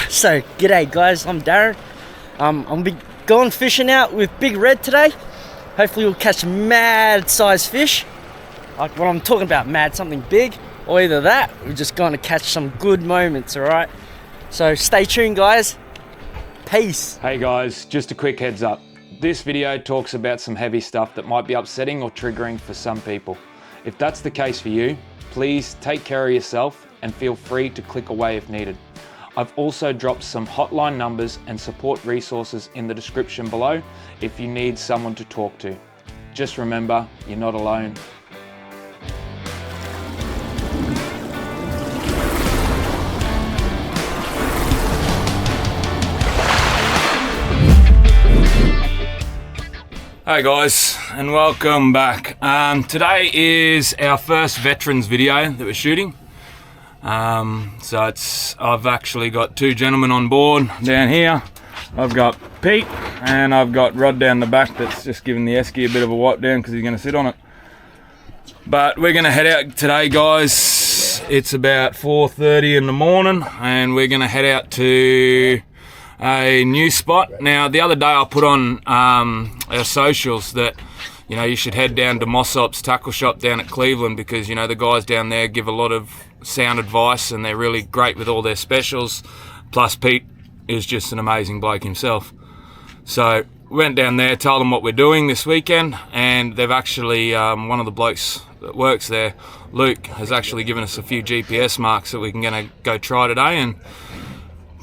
So, g'day guys, I'm Darren. I'm gonna be going fishing out with Big Red today. Hopefully we'll catch some mad sized fish. Like what I'm talking about, mad, something big, or either that, we're just going to catch some good moments, alright? So stay tuned guys. Peace. Hey guys, just a quick heads up. This video talks about some heavy stuff that might be upsetting or triggering for some people. If that's the case for you, please take care of yourself and feel free to click away if needed. I've also dropped some hotline numbers and support resources in the description below if you need someone to talk to. Just remember, you're not alone. Hey guys, and welcome back. Today is our first veterans video that we're shooting. I've actually got two gentlemen on board down here. I've got Pete and I've got Rod down the back that's just giving the esky a bit of a wipe down because he's going to sit on it. But we're going to head out today guys. It's about 4:30 in the morning and we're going to head out to a new spot. Now the other day I put on our socials that you should head down to Mossop's tackle shop down at Cleveland because the guys down there give a lot of sound advice and they're really great with all their specials. Plus Pete is just an amazing bloke himself. So went down there, told them what we're doing this weekend, and they've actually one of the blokes that works there, Luke, has actually given us a few GPS marks that we're gonna go try today and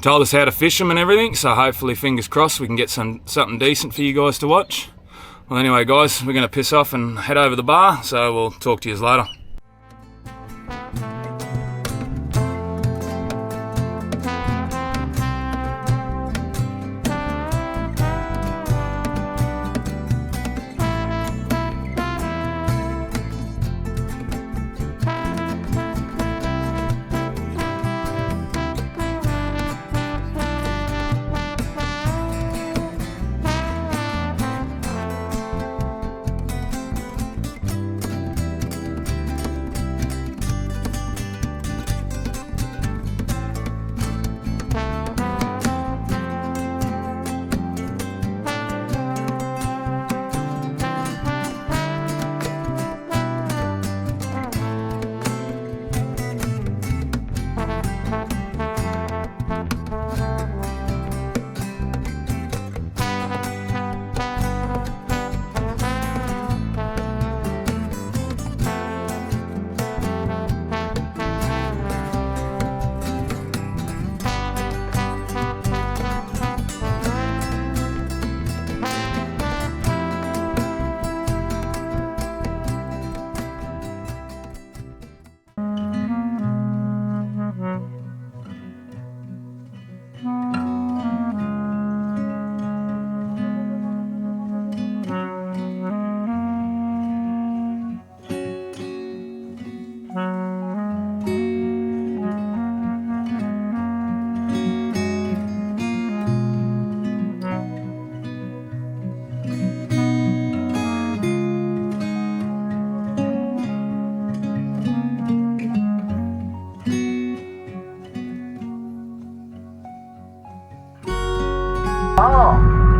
told us how to fish them and everything. So hopefully, fingers crossed, we can get something decent for you guys to watch. Well anyway guys, we're going to piss off and head over the bar, so we'll talk to you later.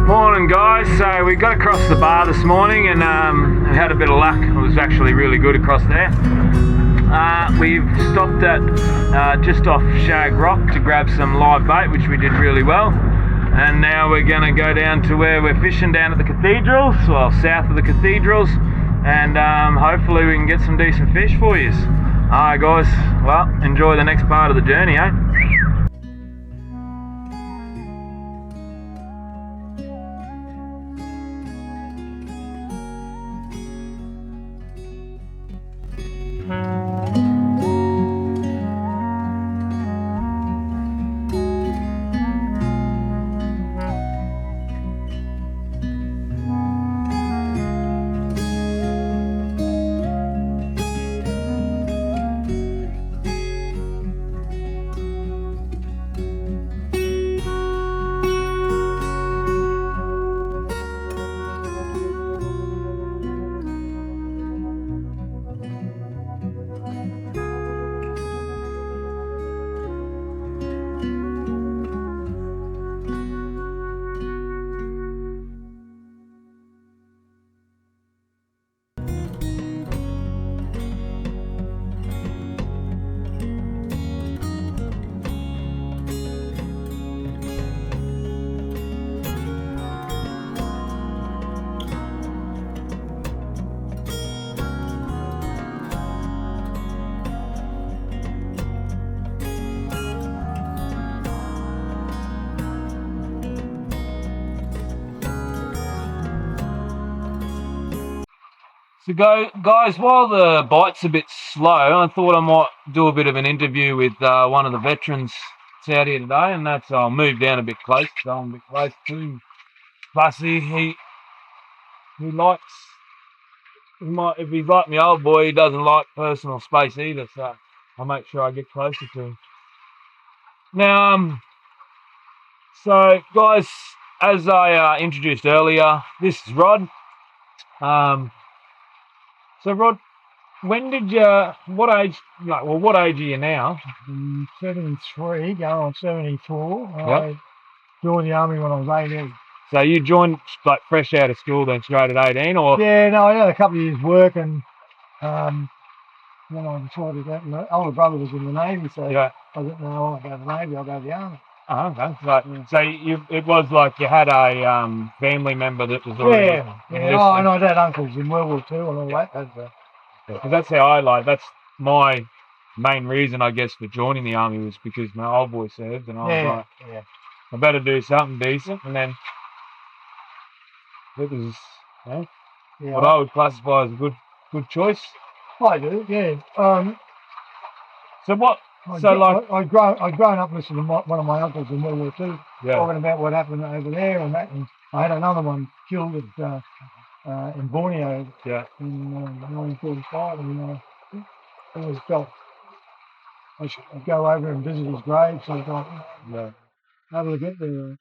Morning guys, so we got across the bar this morning and had a bit of luck. It was actually really good across there. We've stopped at just off Shag Rock to grab some live bait, which we did really well. And now we're going to go down to where we're fishing down at the cathedrals, well south of the cathedrals, and hopefully we can get some decent fish for you. Alright guys, well enjoy the next part of the journey, eh? So guys, while the bite's a bit slow, I thought I might do a bit of an interview with one of the veterans that's out here today, and that's I'll move down a bit close, so I'm a bit close to him. Plus, he likes, if he's like my old boy, he doesn't like personal space either, so I'll make sure I get closer to him. Now, so guys, as I introduced earlier, this is Rod. So Rod, when did you? What age? What age are you now? 73, going on 74. Yep. I joined the army when I was 18. So you joined like fresh out of school, then straight at 18, or? Yeah, no, I had a couple of years work, and when I decided that, my older brother was in the Navy, so Yeah. I didn't know, I won't go to the Navy, I'll go to the army. Oh, okay. Right. So it was like you had a family member that was already. Yeah. Oh, and I had uncles in World War II and all that. Because that's how that's my main reason, I guess, for joining the army was because my old boy served, and I was like, I better do something decent, and then it was what I would classify as a good choice. I do, yeah. So what? I'd grown up listening to one of my uncles in World War II talking about what happened over there and that, and I had another one killed at in Borneo in 1945, and I always felt I should go over and visit his grave, so I thought, have a look at there.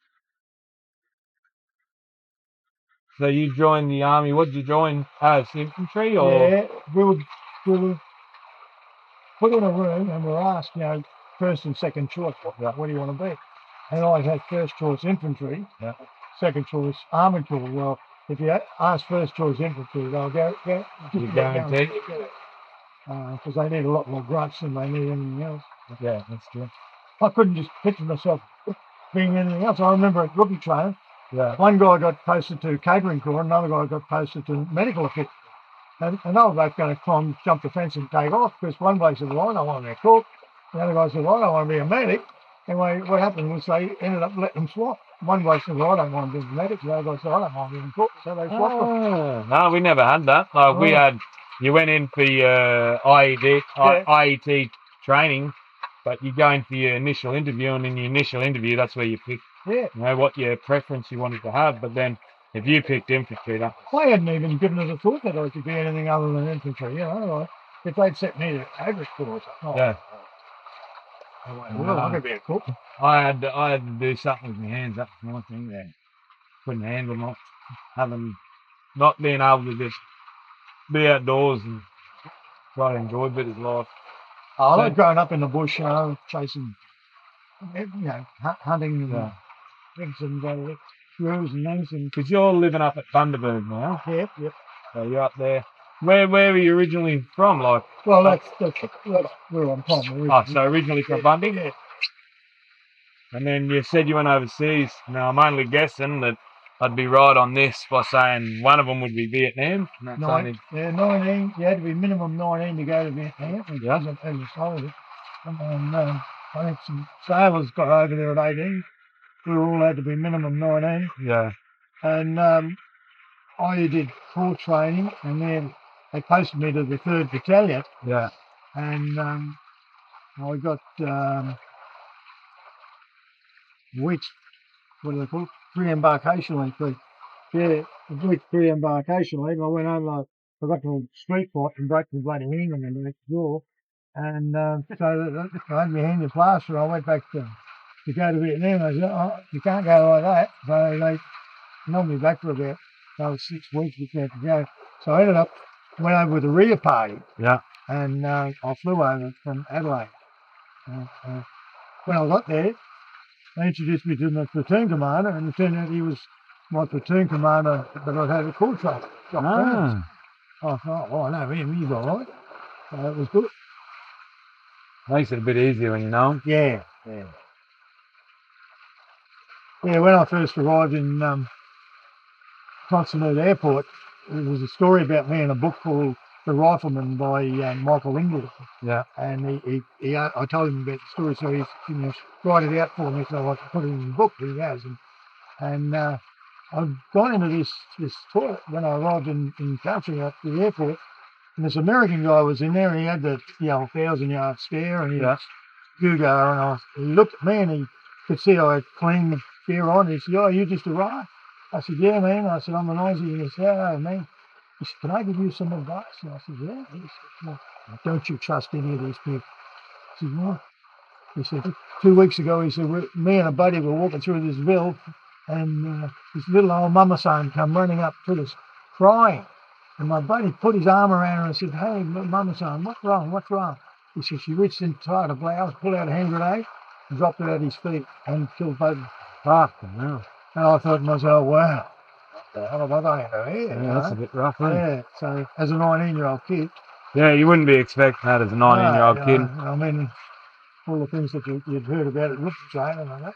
So you joined the army. What did you join as, infantry or? Yeah, we were put in a room and we were asked, first and second choice, what do you want to be? And I had first choice infantry, second choice armoured corps. Well, if you ask first choice infantry, they'll go You guarantee? Because they need a lot more grunts than they need anything else. Yeah, that's true. I couldn't just picture myself being anything else. I remember at rookie training, one guy got posted to catering corps, another guy got posted to medical equipment. And they were both going to jump the fence and take off, because one bloke said, well, I don't want to be a cook. The other guy said, well, I don't want to be a medic. Anyway, what happened was they ended up letting them swap. One bloke said, well, I don't want to be a medic. The other guy said, I don't want to be a cook. So they swapped them. No, we never had that. We had, you went in for your IET training, but you go in for your initial interview, and in your initial interview, that's where you pick what your preference you wanted to have. But then if you picked infantry, I hadn't even given it a thought that I could be anything other than infantry. If they'd set me to average course, I could be a cook. I had to do something with my hands. That's my thing there. Couldn't handle not being able to just be outdoors and try to enjoy a bit of life. I like growing up in the bush, chasing, hunting and things and squirrels and things. Because you're living up at Thunderbird now. Yep. So you're up there. Where were you originally from? Well, that's where I'm from. So originally from Bundy? Yeah. And then you said you went overseas. Now I'm only guessing that I'd be right on this by saying one of them would be Vietnam. 19. You had to be minimum 19 to go to Vietnam. And I think some sailors got over there at 18. We all had to be minimum 19. Yeah. And I did corps training, and then they posted me to the 3rd Battalion. Yeah. And I got weeks, what do they call it? Pre-embarkation leave. Yeah, a week pre-embarkation leave. I went home, I got to a street fight and broke my bloody hand on the next door. And so I had my hand in plaster. I went back to go to Vietnam. I said, you can't go like that. So they held me back for about 6 weeks before I could go. So I went over with a rear party. Yeah. And I flew over from Adelaide. When I got there, they introduced me to my platoon commander, and it turned out he was my platoon commander that I'd had a corps training. I thought, I know him, he's all right. So it was good. Makes it a bit easier when you know him. Yeah. Yeah, when I first arrived in Consonant Airport, there was a story about me in a book called The Rifleman by Michael Ingle. Yeah. And I told him about the story, so he's write it out for me so I could put it in the book, but he has. And I'd gone into this toilet when I arrived in country at the airport, and this American guy was in there, and he had the 1,000-yard stare, and he was Gugar, and he looked at me, and he could see I had clean gear on. He said, "Oh, you just arrived?" I said, "Yeah, man." I said, "I'm an Aussie." And he said, "Oh, man." He said, "Can I give you some advice?" And I said, "Yeah." He said, "Well, don't you trust any of these people?" I said, "Why?" He said, 2 weeks ago, he said, me and a buddy were walking through this ville, and this little old mama son come running up to us crying. And my buddy put his arm around her and said, "Hey, mama son, what's wrong? What's wrong?" He said, she reached inside a blouse, pulled out a hand grenade, and dropped it at his feet and killed both of them. Fucking hell. And I thought to myself, wow, what the hell have I done here? Yeah, that's a bit rough, isn't it? Yeah, so as a 19-year-old kid. Yeah, you wouldn't be expecting that as a 19-year-old kid. I mean, all the things that you'd heard about it, roof training and that.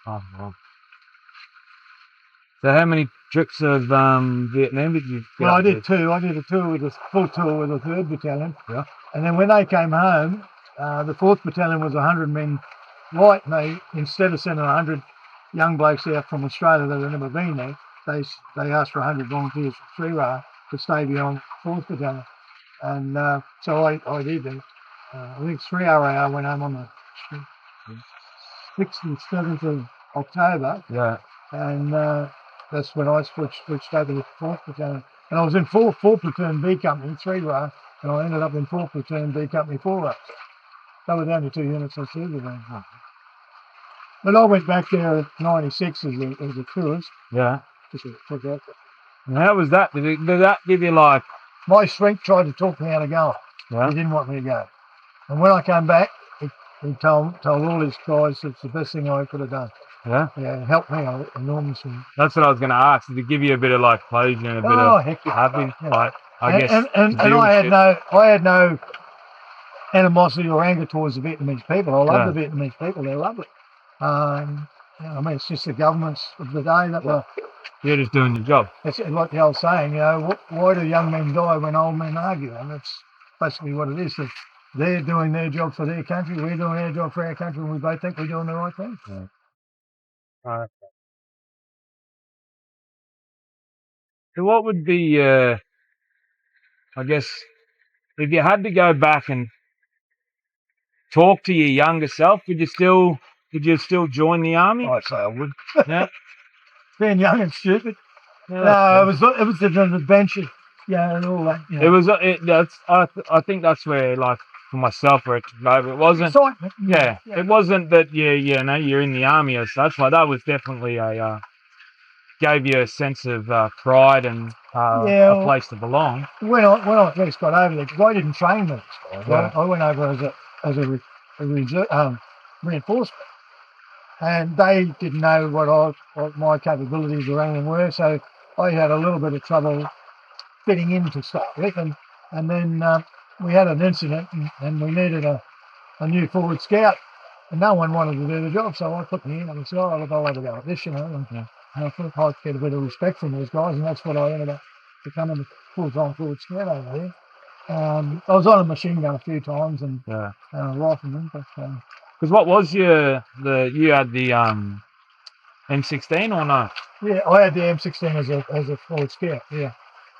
Oh, well. So how many trips of Vietnam did you get? Well, I did two. I did a full tour with the 3rd Battalion. Yeah. And then when they came home, the 4th Battalion was 100 men light, and they, instead of sending 100 young blokes out from Australia that had never been there, they asked for 100 volunteers from 3RA to stay beyond 4th Battalion. And so I did that. I think 3RA went home on the 6th and 7th of October. Yeah. And that's when I switched over to 4th Battalion. And I was in 4th Platoon B Company, 3RA, and I ended up in 4th Platoon B Company, 4RA. They were the only 2 units I served with. But I went back there at 96 as a tourist. Yeah. Just to check out. And how was that? Did that give you like... My strength tried to talk me out of going. Yeah. He didn't want me to go. And when I came back, he told all his guys it's the best thing I could have done. Yeah? Yeah, it helped me enormously. That's what I was going to ask. Did it give you a bit of like closure and a bit of happy? Yeah. Like, I guess. And I had no animosity or anger towards the Vietnamese people. I love the Vietnamese people. They're lovely. I mean, it's just the governments of the day that were... You're just doing your job. It's like the old saying, why do young men die when old men argue? And that's basically what it is. That they're doing their job for their country, we're doing our job for our country, and we both think we're doing the right thing. Yeah. Right. So what would be, I guess, if you had to go back and talk to your younger self, would you still join the army? I'd say I would. Yeah. Being young and stupid. Yeah, it was an adventure, and all that. It was. I think that's where, like, for myself, where it took over. It wasn't. Excitement. Yeah. It wasn't that you're in the army as such. Like, that was definitely gave you a sense of pride and a place to belong. When I first got over there, because I didn't train with these guys. Yeah. I went over as a reinforcement, and they didn't know what my capabilities or anything were. So I had a little bit of trouble fitting in to start with, and then we had an incident, and we needed a new forward scout, and no one wanted to do the job. So I put me in, and I said, "Oh, look, I'll have a go at this," and I thought I'd get a bit of respect from those guys, and that's what I ended up becoming a full-time forward scout over there. I was on a machine gun a few times and rifleman, but because what was you had the M16 or no? Yeah, I had the M16 as a forward scout. Yeah,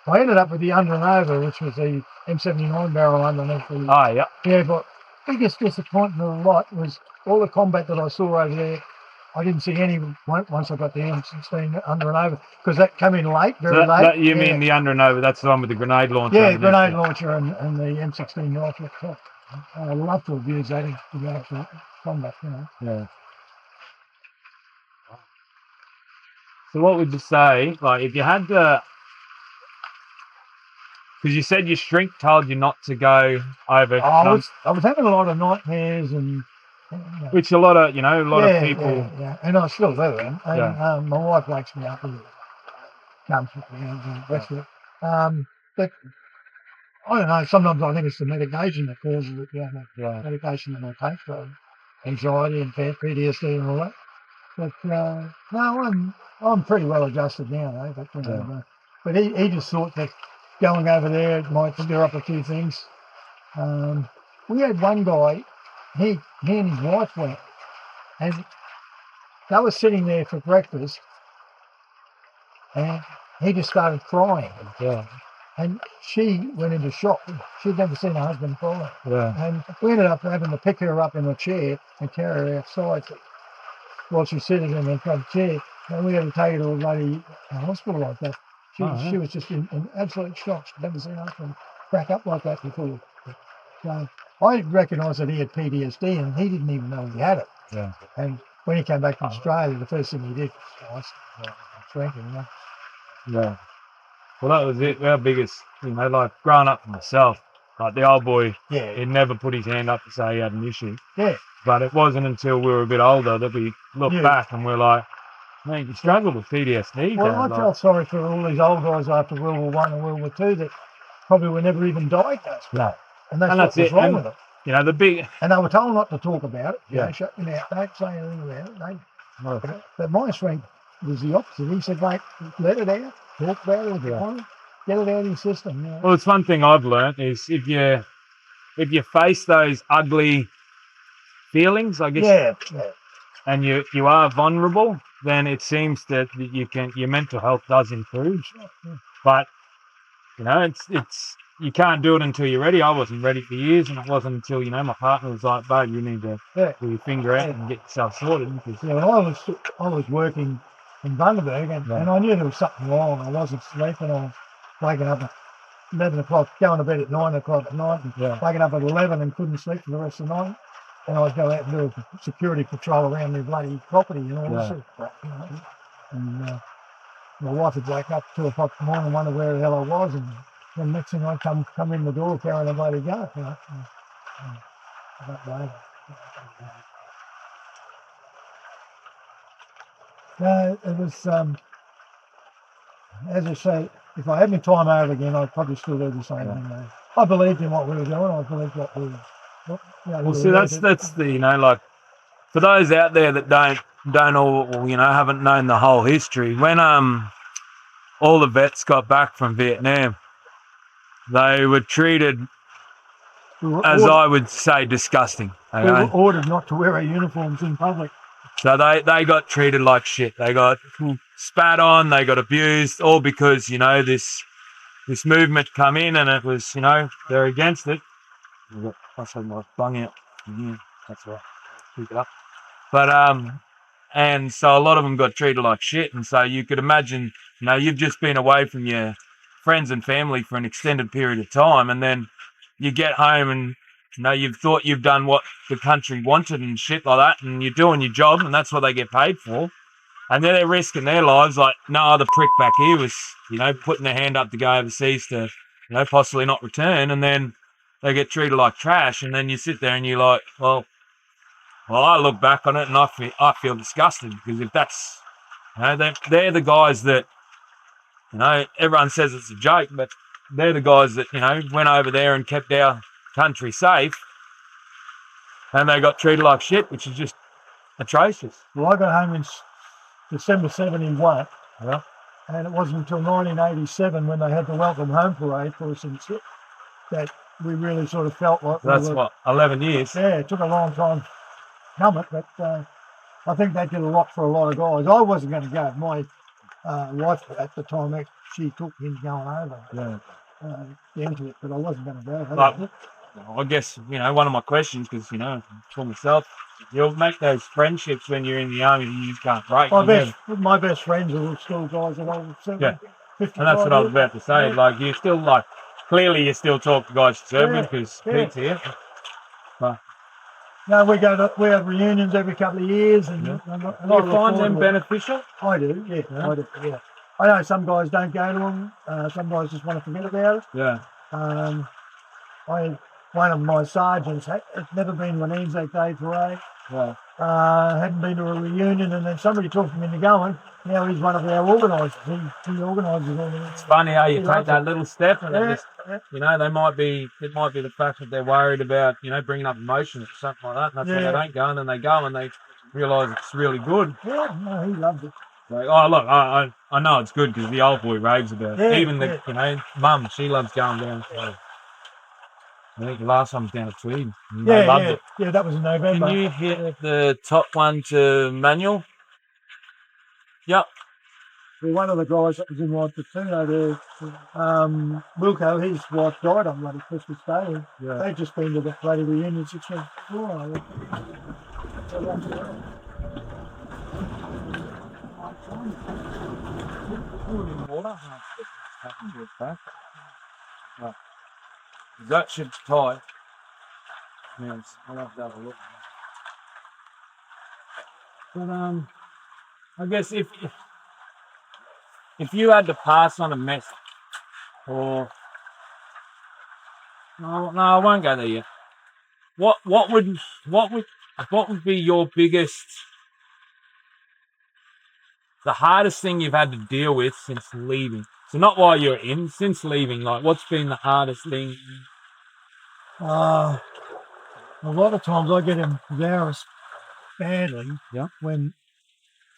I ended up with the under and over, which was the M79 barrel underneath the. Oh yeah. Yeah, but biggest disappointment of the lot was all the combat that I saw over there. I didn't see any once I got the M16 under and over, because that came in late, very late. You mean the under and over? That's the one with the grenade launcher. Yeah, grenade launcher and the M16 rifle. I'd love to have used that in the actual combat, Yeah. So what would you say, like, if you had to, because you said your strength told you not to go over. I was having a lot of nightmares and. Which a lot of people. Yeah, and I still do. And my wife wakes me up and comes with me and the rest of it. But I don't know. Sometimes I think it's the medication that causes it. The medication that I take for anxiety and PTSD and all that. But no, I'm pretty well adjusted now, though. But he just thought that going over there might stir up a few things. We had one guy. He and his wife went, and they were sitting there for breakfast, and he just started crying. Yeah. And she went into shock. She'd never seen her husband cry. Yeah. And we ended up having to pick her up in a chair and carry her outside while she's sitting in the front chair. And we had to take her to a bloody hospital like that. She was just in absolute shock. She'd never seen her husband crack up like that before. So I recognised that he had PTSD, and he didn't even know he had it. Yeah. And when he came back from Australia, the first thing he did was drinking. Yeah. Well, that was it. Our biggest, like growing up for myself, like the old boy, Yeah. he'd never put his hand up to say he had an issue. Yeah. But it wasn't until we were a bit older that we looked back and we're like, man, you struggled with PTSD. Well, I felt sorry for all these old guys after World War One and World War Two that probably were never even diagnosed. No. And that's what's wrong with them. The big... And they were told not to talk about it. Yeah. Shut your mouth, don't say anything about it. But my strength was the opposite. He said, mate, let it out, talk about it if you want it, get it out of your system. Well, it's one thing I've learnt is if you face those ugly feelings, I guess, and you are vulnerable, then it seems that your mental health does improve. But it's you can't do it until you're ready. I wasn't ready for years, and it wasn't until my partner was like, "Babe, you need to pull your finger out and get yourself sorted." Well, I was working in Bundaberg, and I knew there was something wrong. I wasn't sleeping. I was waking up at 11 o'clock, going to bed at 9 o'clock at night, and waking up at 11 and couldn't sleep for the rest of the night. And I'd go out and do a security patrol around their bloody property and all this sort of crap. And my wife would wake up at 2 o'clock in the morning and wonder where the hell I was, and then next thing I'd come in the door carrying a bloody gun. It was, as I say, if I had my time over again, I'd probably still do the same thing. I believed in what we were doing. I believed what we were. Well, see, that's the like for those out there that don't all haven't known the whole history. When all the vets got back from Vietnam, they were treated I would say disgusting. Okay? We were ordered not to wear our uniforms in public. So they got treated like shit. They got spat on. They got abused, all because this movement come in, and it was they're against it. I had my bung out. That's right. Pick it up. But and so a lot of them got treated like shit, and so you could imagine, you've just been away from your friends and family for an extended period of time, and then you get home and you've thought you've done what the country wanted and shit like that, and you're doing your job, and that's what they get paid for, and then they're risking their lives like no other prick back here was putting their hand up to go overseas to possibly not return, and then they get treated like trash, and then you sit there and you're like, well, I look back on it and I feel disgusted, because if that's, they're the guys that, everyone says it's a joke, but they're the guys that, went over there and kept our country safe, and they got treated like shit, which is just atrocious. Well, I got home in December 71, and it wasn't until 1987 when they had the Welcome Home Parade for us in Sydney that we really sort of felt like that's 11 years. Yeah, it took a long time to come it, but I think that did a lot for a lot of guys. I wasn't going to go. My wife at the time, she took him going over into it, but I wasn't going to go. I guess, one of my questions, because, for myself, you'll make those friendships when you're in the army and you just can't break. My best friends are all still guys that I've seen. Yeah, and that's what I was about to say. Yeah. Like, you still, clearly you still talk to guys to serve with, because Pete's here. But, no, we have reunions every couple of years. And, do you find them beneficial? I do, I do, yeah. I know some guys don't go to them. Some guys just want to forget about it. Yeah. One of my sergeants had never been to an Anzac Day parade. Yeah. Hadn't been to a reunion, and then somebody talked him into going. Now he's one of our organisers. He organises all the. It's funny how you take that little step, and they might be. It might be the fact that they're worried about bringing up emotions or something like that. And that's why they don't go, and then they go and they realise it's really good. Yeah, no, he loved it. Like, oh look, I know it's good because the old boy raves about it. Even the mum, she loves going down. So. I think the last one was down at Tweed. They loved it. Yeah, that was in November. Can you hit the top one to manual? Yep. Well, one of the guys that was in my platoon over there, Wilco, his wife died on bloody Christmas Day. And Yeah. they'd just been to that bloody reunion 6 months before. Right. That should tie. Yes, I'll have to have a look. But I guess if you had to pass on a message, or no, I won't go there yet. What would be your biggest, the hardest thing you've had to deal with since leaving? So not while you're in, since leaving. Like, what's been the hardest thing? A lot of times I get embarrassed badly when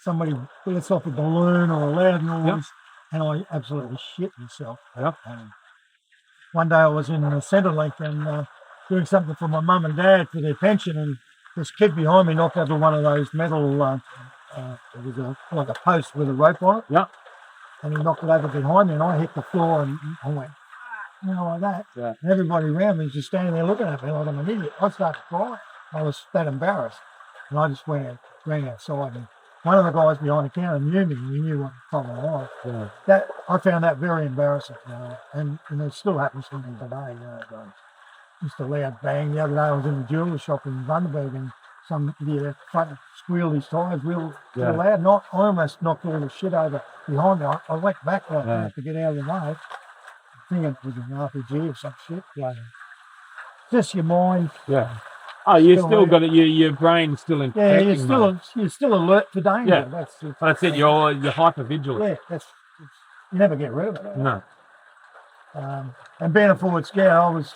somebody lets off a balloon or a loud noise and I absolutely shit myself. One day I was in the Centrelink and doing something for my mum and dad for their pension, and this kid behind me knocked over one of those metal, it was like a post with a rope on it. And he knocked it over behind me and I hit the floor and I went, like that. And everybody around me was just standing there looking at me like I'm an idiot. I started crying. I was that embarrassed. And I just ran outside, and one of the guys behind the counter knew me and he knew what the problem was. That I found that very embarrassing. And it still happens to me today. Just a loud bang. The other day I was in the jewellery shop in Bundaberg and some idiot front squealed his tyres real loud. I almost knocked all the shit over behind me. I went back like that to get out of the way. I think it was an RPG or some shit. Just your mind. Oh, you still got it. Your brain's still in. Yeah, you're still alert to danger. That's it. You're hyper vigilant. Yeah, you never get rid of it. No. And being a forward scout, I was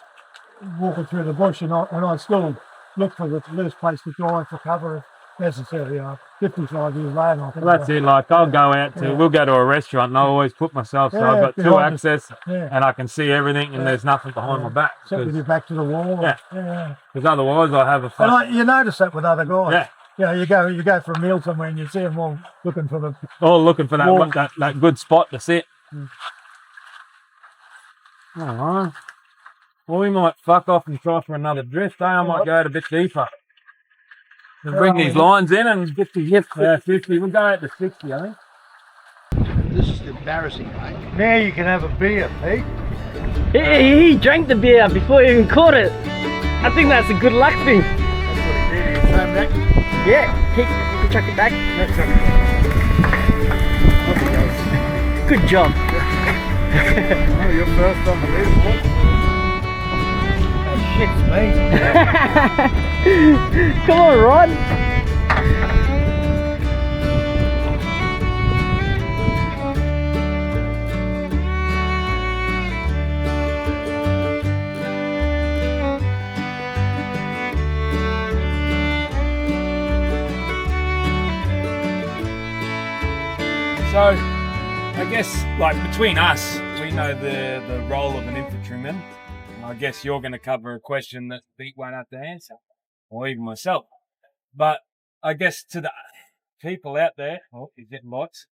walking through the bush and I still look for the first place to dive for cover if necessary. 55 years later. I think That's it. Like, I'll go out to, we'll go to a restaurant and I always put myself so I've got two access and I can see everything and there's nothing behind my back. Sit with your back to the wall. Because otherwise I have a fuck. And you notice that with other guys. You go for a meal somewhere and you see them all looking for that good spot to sit. Alright. Well, we might fuck off and try for another drift. I might go out a bit deeper. We'll bring these lines in and get to 50. We'll go out to 60, I think. This is embarrassing, mate. Now you can have a beer, Pete. He drank the beer before he even caught it. I think that's a good luck thing. That's what he did. Yeah, he can chuck it back. Good job. Oh, you're first on the list, boy. Shit's me. Come on, Rod. So, I guess, like, between us, we know the role of an infantryman. I guess you're going to cover a question that Pete won't have to answer, or even myself. But I guess to the people out there, he's getting lots.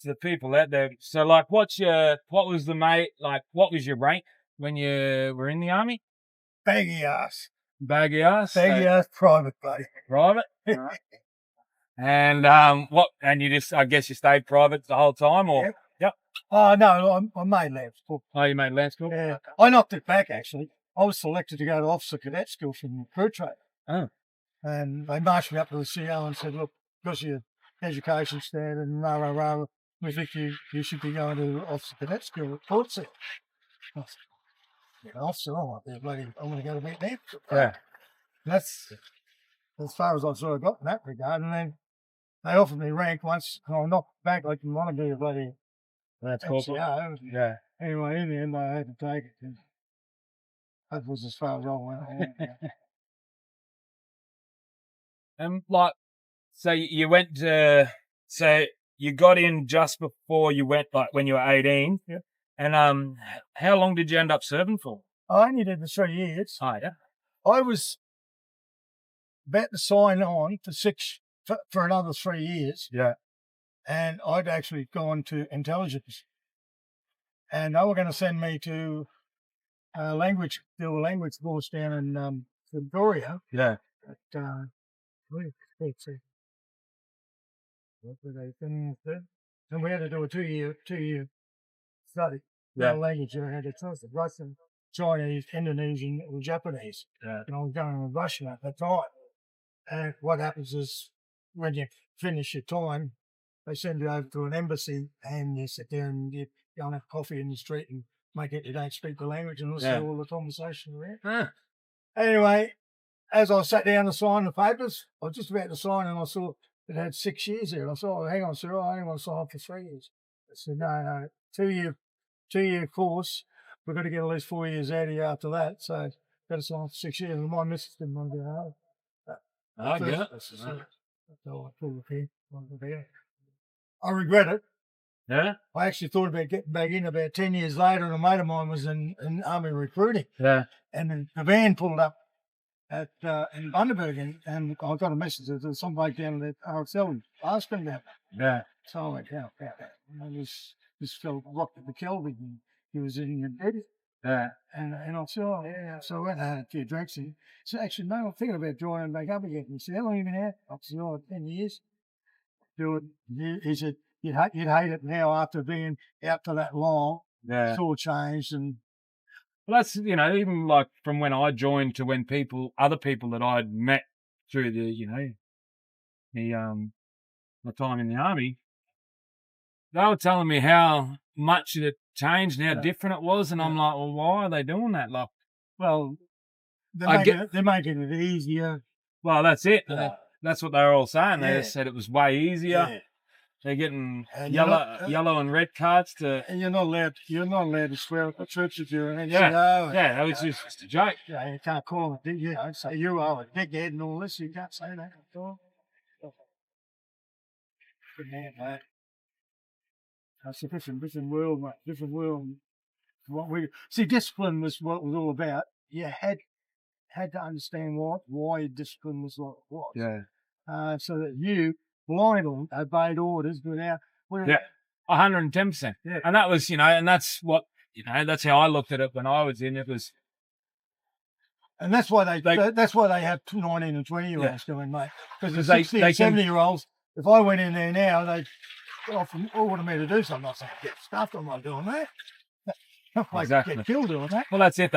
To the people out there, so like, what was your rank when you were in the army? Baggy ass. Baggy ass. Private, buddy. Private. Right. And And you just, I guess, you stayed private the whole time, or? Yep. Oh no, I made Lance Cook. Oh, you made Lance Cook? Yeah, I knocked it back actually. I was selected to go to officer cadet school from crew trade. Oh. And they marched me up to the CO and said, look, because your education standard and rah, we think you should be going to officer cadet school at Port Seal. I said, yeah, officer, I'm going to go to Vietnam. Yeah. That's as far as I've sort of got in that regard. And then they offered me rank once, and I knocked back. I didn't want to be a bloody NCO. Yeah. Anyway, in the end, I had to take it. That was as far as I went. So you went so you got in just before you went, like when you were 18. Yeah. And how long did you end up serving for? I only did the 3 years. Oh, yeah. I was about to sign on for another 3 years. Yeah. and I'd actually gone to intelligence, and they were going to send me to do a language course down in Victoria. Yeah. At, let's see, what were they finishing with? And we had to do a two-year study. Yeah. Language. I had to choose Russian, Chinese, Indonesian, and Japanese. Yeah. And I was going with Russian at the time. And what happens is when you finish your time, they send you over to an embassy and you sit there and you go and have coffee in the street and make it you don't speak the language and listen to all the conversation around. Huh. Anyway, as I sat down to sign the papers, I was just about to sign and I saw it had 6 years there. I said, oh, hang on, sir, I only want to sign for 3 years. I said, no, 2-year course. We've got to get at least 4 years out of you after that. So got to sign for 6 years. And my missus didn't want to go home. I get it. So I pulled the pin. I regret it. Yeah. I actually thought about getting back in about 10 years later, and a mate of mine was in army recruiting. Yeah. And then the van pulled up at in Bundaberg, and I got a message that there's some bloke down at RSL asking about that. Yeah. So I went, how about that? And this fella rocked at the Kelvin, and he was in your bed. Yeah. And I said, oh, yeah. So I went and had a few drinks. And he said, actually, no, I'm thinking about joining back up again. He said, how long have you been out? I said, oh, 10 years. Do it. He said, you'd hate it now after being out for that long. Yeah. It's all changed. And well, that's, even like from when I joined to when other people that I'd met through my time in the army, they were telling me how much it had changed and how different it was. And I'm like, well, why are they doing that? Like, well, they're making it easier. Well, that's it. That's what they were all saying. They just said it was way easier. Yeah. They're getting yellow and red cards to. And you're not allowed to swear at the church if you're in. That was just a joke. Yeah, you can't call them. Say you are a dickhead and all this. You can't say that at all. Good man, mate. That's a different world, mate. Different world. What we see, discipline was what it was all about. You had to understand why discipline was like it was. Yeah. So that you blindly obeyed orders without. 110%. Yeah. And that was, and that's what, that's how I looked at it when I was in. It was. And that's why they have 19 and 20-year-olds doing, mate. Because the 60 and 70-year-olds, if I went in there now, they'd often order me to do something. I say, get stuffed. I'm not doing that. Exactly. Get killed doing that. Well, that's it.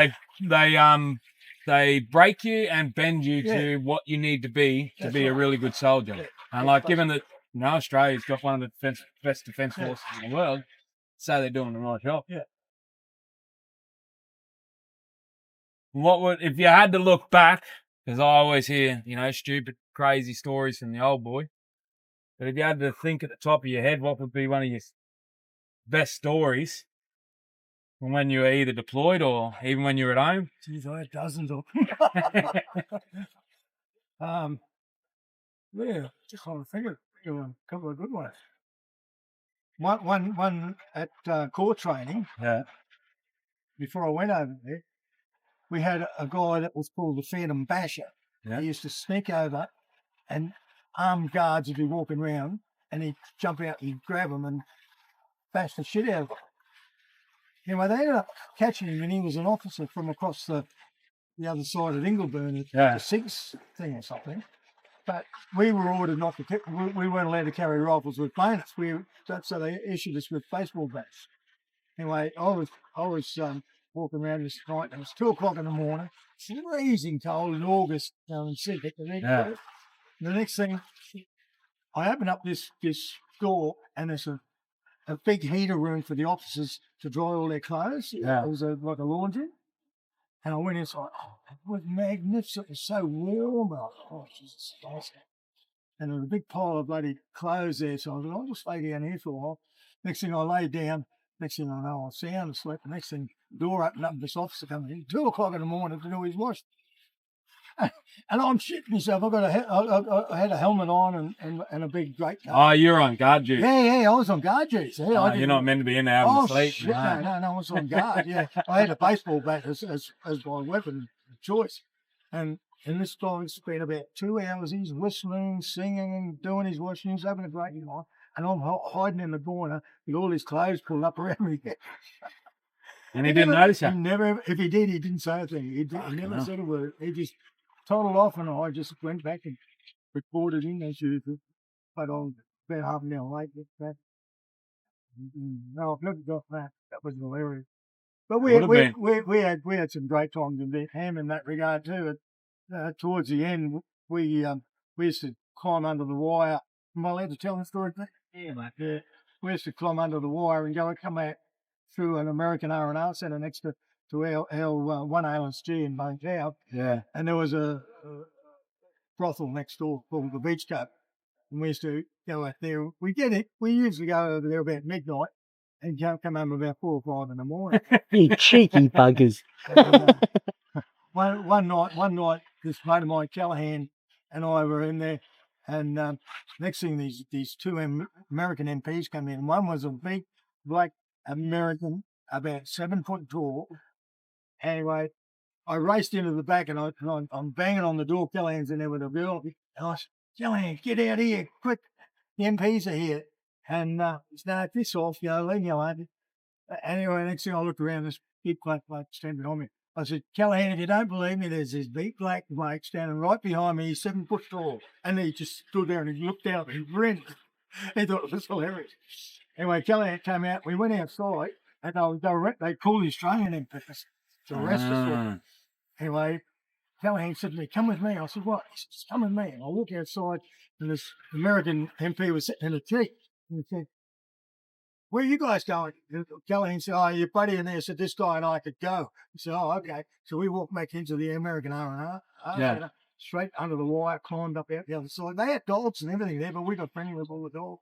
They break you and bend you to what you need to be a really good soldier. Yeah. And given that Australia's got one of the best defence forces in the world, so they're doing the right job. Yeah. If you had to look back, because I always hear, stupid, crazy stories from the old boy, but if you had to think at the top of your head, what would be one of your best stories from when you were either deployed or even when you were at home? Geez, I had dozens of just trying to think of a couple of good ones. One at core training. Yeah. Before I went over there, we had a guy that was called the Phantom Basher. Yeah. He used to sneak over, and armed guards would be walking around, and he'd jump out and grab them and bash the shit out of them. Anyway, they ended up catching him, and he was an officer from across the other side of Ingleburn at the SIGS thing or something. But we were ordered not to. We weren't allowed to carry rifles with bayonets. So they issued us with baseball bats. Anyway, I was walking around this night, and it was 2 o'clock in the morning, freezing cold in August in Sydney. The next thing, I open up this door, and there's a big heater room for the officers to dry all their clothes. Yeah. It was like a laundry. And I went inside. It was magnificent. It was so warm. I was like, oh, Jesus, nice. And there was a big pile of bloody clothes there. So I thought, I'll just stay down here for a while. Next thing I lay down. Next thing I know, I was sound asleep. The next thing, the door opened up and this officer coming in. 2 o'clock in the morning to do his wash. And I'm shitting myself. I had a helmet on and a big great coat. Oh, you're on guard duty. Yeah, I was on guard duty. Yeah, you're not meant to be in there having sleep. Shit, no, I was on guard. Yeah, I had a baseball bat as my weapon of choice. And this guy spent about 2 hours. He's whistling, singing, and doing his washing. He's having a great time. and I'm hiding in the corner with all his clothes pulled up around me. And he didn't notice He you. never, if he did, he didn't say a thing. He never hell. said a word. He just toddled off, and I just went back and reported in as usual. But I was about half an hour late. No, I've never got that. That was hilarious. But we Would have had some great times in Vietnam in that regard too. Towards the end, we used to climb under the wire. Am I allowed to tell the story? Yeah, mate. Yeah, we used to climb under the wire and come out through an American R&R centre next to our one ALSG in Bangkok. Yeah. And there was a brothel next door called the Beach Club. And we used to go out there. We usually go over there about midnight and come home about 4 or 5 in the morning. You cheeky buggers. And, one night, this mate of mine, Callahan, and I were in there, and next thing, these two American MPs come in. One was a big black American, about 7 foot tall. Anyway, I raced into the back, and I'm banging on the door. Callahan's in there with a girl, and I said, "Callahan, get out here quick! The MPs are here." And he said, "No, piss off, leave me alone." Anyway, next thing I looked around, this big black bloke standing behind me. I said, "Callahan, if you don't believe me, there's this big black bloke standing right behind me. He's 7 foot tall." And he just stood there and he looked out and he grinned. He thought it was hilarious. Anyway, Callahan came out. We went outside and they pulled his training in to arrest us. Anyway, Callahan said to me, "Come with me." I said, "What?" He said, "Come with me." And I walk outside and this American MP was sitting in a tree. And he said, "Where are you guys going?" Callahan said, "Oh, your buddy in there said this guy and I could go." He said, "Oh, okay." So we walked back into the American R&R. Yeah. Straight under the wire, climbed up out the other side. They had dogs and everything there, but we got friendly with all the dogs.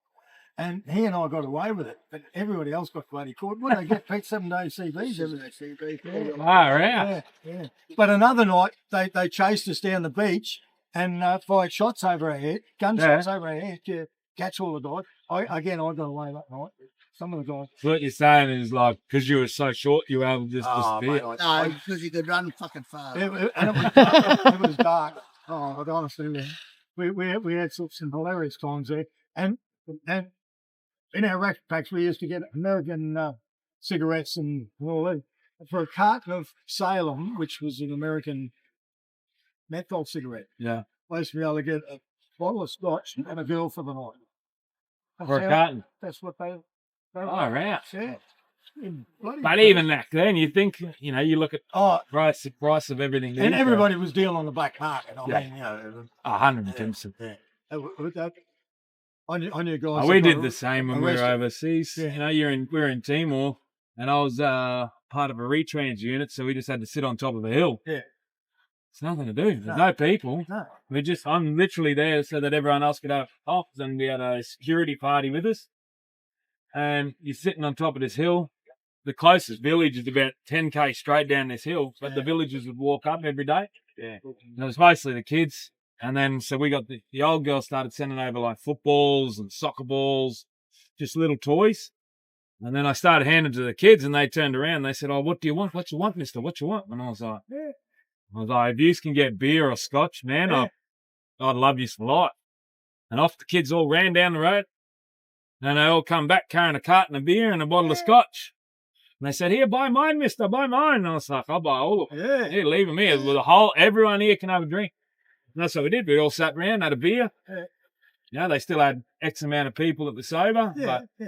And he and I got away with it, but everybody else got bloody caught. What did they get? 7 days CBs every day. CB. Yeah. But another night, they chased us down the beach and fired shots over our head, gunshots over our head to catch all the dogs. I got away that night. Some of the guys. So what you're saying is like, because you were so short, you were able to just disappear. No, because you could run fucking fast. It was dark. Oh, but honestly, we had some hilarious times there. And in our rack packs, we used to get American cigarettes and all that. For a carton of Salem, which was an American menthol cigarette, Yeah. I used to be able to get a bottle of scotch and a girl for the night. For a carton. That's what they Oh, right. Yeah. But even back then, you think, you look at Oh, price of everything. and everybody was dealing on the black market. I Yeah. mean, 110%. I knew guys. We that did got the same when we were arrested. overseas. Yeah. We were in Timor, and I was part of a retrans unit, so we just had to sit on top of a hill. Yeah. It's nothing to do. There's no people. No. I'm literally there so that everyone else could have tops, and we had a security party with us. And you're sitting on top of this hill. The closest village is about 10k straight down this hill, but the villagers would walk up every day. Yeah. And it was mostly the kids. And then, so we got the old girl started sending over like footballs and soccer balls, just little toys. And then I started handing to the kids, and they turned around and they said, "Oh, what do you want? What you want, mister? What you want?" And I was like, if you can get beer or scotch, man, I'd love you for life. And off the kids all ran down the road. And they all come back carrying a carton of beer and a bottle of scotch. And they said, "Here, buy mine, mister, buy mine." And I was like, "I'll buy all of them. Yeah. Here, leave them here. Everyone here can have a drink." And that's what we did. We all sat around, had a beer. Yeah. They still had X amount of people that were sober, Yeah. but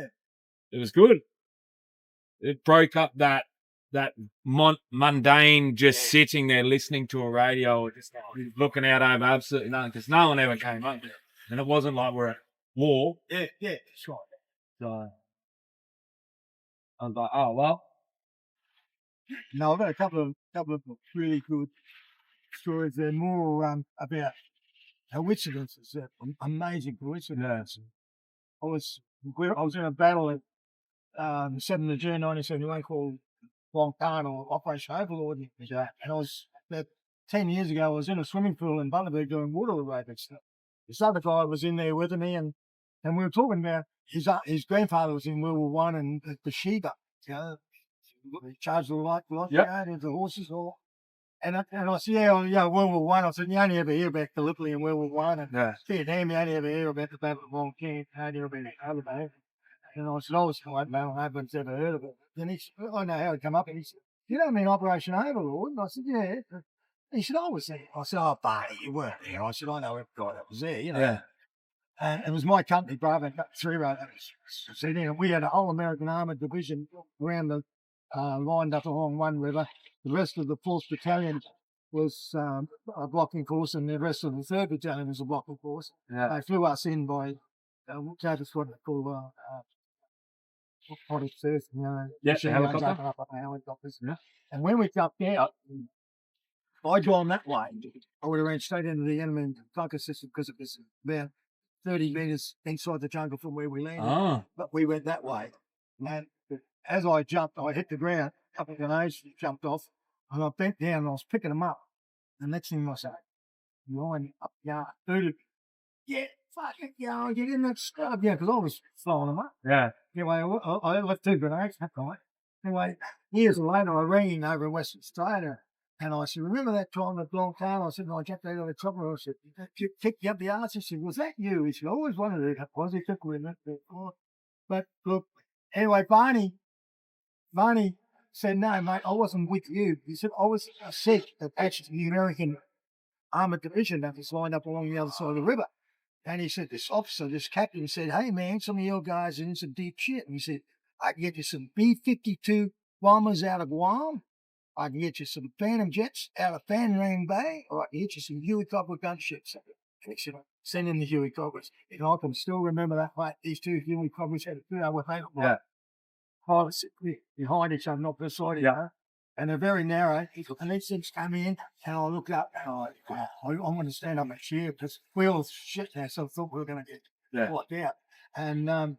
it was good. It broke up that mundane just sitting there listening to a radio or just looking out over absolutely nothing, because no one ever came up. And it wasn't like we're at war. Yeah. That's right. So I was like, oh, well. No, I've got a couple of really good stories. They're more about coincidences, amazing coincidences. I was in a battle at the 7th of June 1971 called Long Khan, or Operation Overlord. And I was about 10 years ago. I was in a swimming pool in Bundaberg doing water aerobics. This other guy was in there with me, and we were talking about his grandfather was in World War One, and the Sheba, he charged the lifeguard, the horses all. And I said, yeah, World War One. I said, you only ever hear about Gallipoli and World War One, and Yeah. Vietnam, you only ever hear about the Battle of Tonkin, you only hear about the Taliban. And I said, I was like, man, I haven't ever heard of it. Then he said, I know how it come up, and he said, you don't mean Operation Overlord? And I said, yeah. He said, I was there. I said, oh, Barney, you weren't there. I said, I know every guy that was there, Yeah. And it was my company, Bravo 3 that was sitting in. We had a whole American Armoured Division around the lined up along one river. The rest of the 4th Battalion was a blocking force, and the rest of the 3rd Battalion was a blocking force. Yeah. They flew us in by that's what they call helicopters. The helicopter. Up on the helicopters. Yeah. And when we jumped out, if I'd gone that way, I would have ran straight into the enemy bunker system because it was about 30 metres inside the jungle from where we landed. Oh. But we went that way. And as I jumped, I hit the ground, a couple of grenades jumped off, and I bent down and I was picking them up. And next thing I say, line up yard, dude, yeah, fucking yeah, get in that scrub, yeah, because I was throwing them up. Yeah. Anyway, I left 2 grenades that night. Anyway, years later, I rang him over in Western Australia, and I said, remember that time at Long Tail? I said, I jumped out of the chopper. I said, kicked you up the arse. He said, was that you? He said, I always wondered who that was. He took me in that before. But look, anyway, Barney said, no, mate, I wasn't with you. He said, I was sick attached to the American Armoured Division that was lined up along the other side of the river. And he said, this officer, this captain said, hey, man, some of your guys are in some deep shit. And he said, I can get you some B-52 bombers out of Guam. I can get you some Phantom jets out of Fan Rang Bay, or I can get you some Huey Copper gunships. And he said, send in the Huey Coppers. And I can still remember that fight. These 2 Huey Coppers had a 2-hour fight. Yeah. Behind each other, not beside each other. And they're very narrow. And these things come in, and I looked up, and I'm going to stand up and cheer because we all shit there, so I thought we were going to get wiped out. And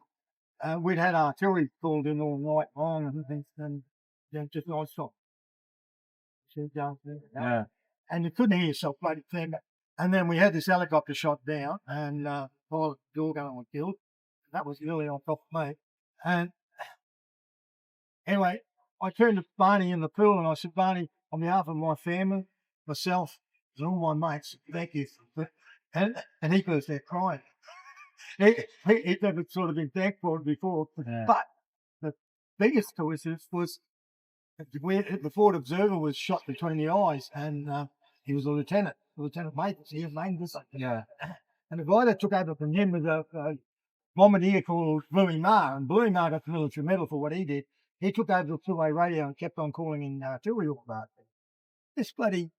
we'd had artillery called in all night long and things, and just non-stop. Yeah. And you couldn't hear yourself bloody thing. And then we had this helicopter shot down, and pilot Dorgan was killed. That was really on top of me. And anyway, I turned to Barney in the pool, and I said, Barney, on behalf of my family, myself, and all my mates, thank you. And he burst there crying. He'd never sort of been thanked for it before. Yeah. But the biggest coincidence was the Ford Observer was shot between the eyes, and he was a lieutenant mate. He was named this. Yeah. And the guy that took over from him was a bombardier called Bluey Marr, and Bluey Marr got the military medal for what he did. He took over the two-way radio and kept on calling in artillery all about it. This bloody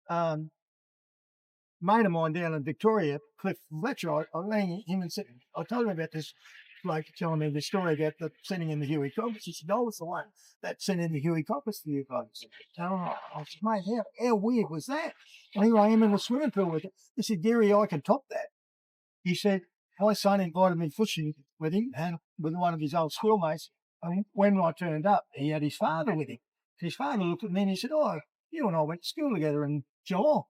mate of mine down in Victoria, Cliff Fletcher, I rang him and said, I told him about this bloke telling me the story about the sending in the Huey Coppers. He said, I was the one that sent in the Huey Coppers to you guys. I said, mate, how weird was that? And here I am in the swimming pool with it. He said, Gary, I can top that. He said, my son invited me fishing with him and with one of his old schoolmates. And when I turned up, he had his father with him. His father looked at me and he said, oh, you and I went to school together in Geelong.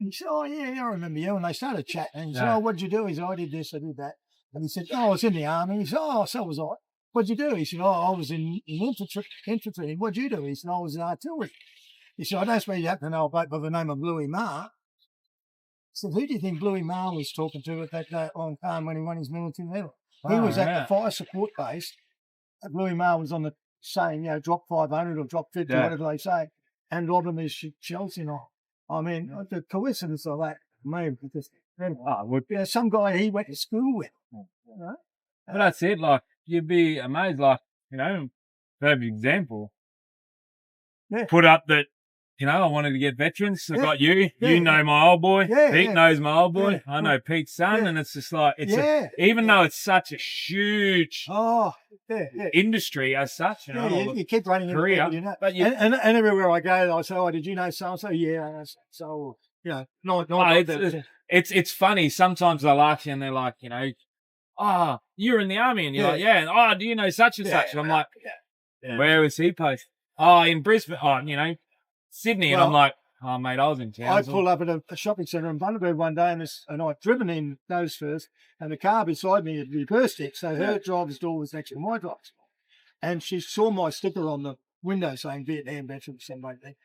And he said, oh, yeah, I remember you. And they started chatting. And he said, oh, what'd you do? He said, I did this, I did that. And he said, oh, I was in the army. He said, oh, so was I. What'd you do? He said, oh, I was in infantry. What'd you do? He said, I was in artillery. He said, I don't suppose you happen to know a bloke by the name of Bluey Marr. I said, who do you think Bluey Marr was talking to at that long time when he won his military medal? He was at the fire support base. Bluey Marr was on the saying, drop 500 or drop 50, whatever they say, and lobbing these shells in. I mean, the coincidence of that, man, just some guy he went to school with. You know? But that's it. Like, you'd be amazed. Like, perfect example. Yeah. Put up that, I wanted to get veterans. I got you. You know my old boy. Pete knows my old boy. I know Pete's son. And it's just like, even though it's such a huge industry as such, you keep running into career, people, But and everywhere I go, I say, oh, did you know so-and-so? Yeah. So, it's funny. Sometimes they'll ask you and they're like, oh, you're in the army. And you're like, yeah. And, oh, do you know such and such? And I'm like, where was he posted? Oh, in Brisbane. Oh, Sydney. And I'm like, oh, mate, I was in town. I pulled up at a shopping centre in Bundaberg one day and I'd driven in those first, and the car beside me had reversed it. So her driver's door was next to my driver's door. And she saw my sticker on the window saying Vietnam veteran or something like that.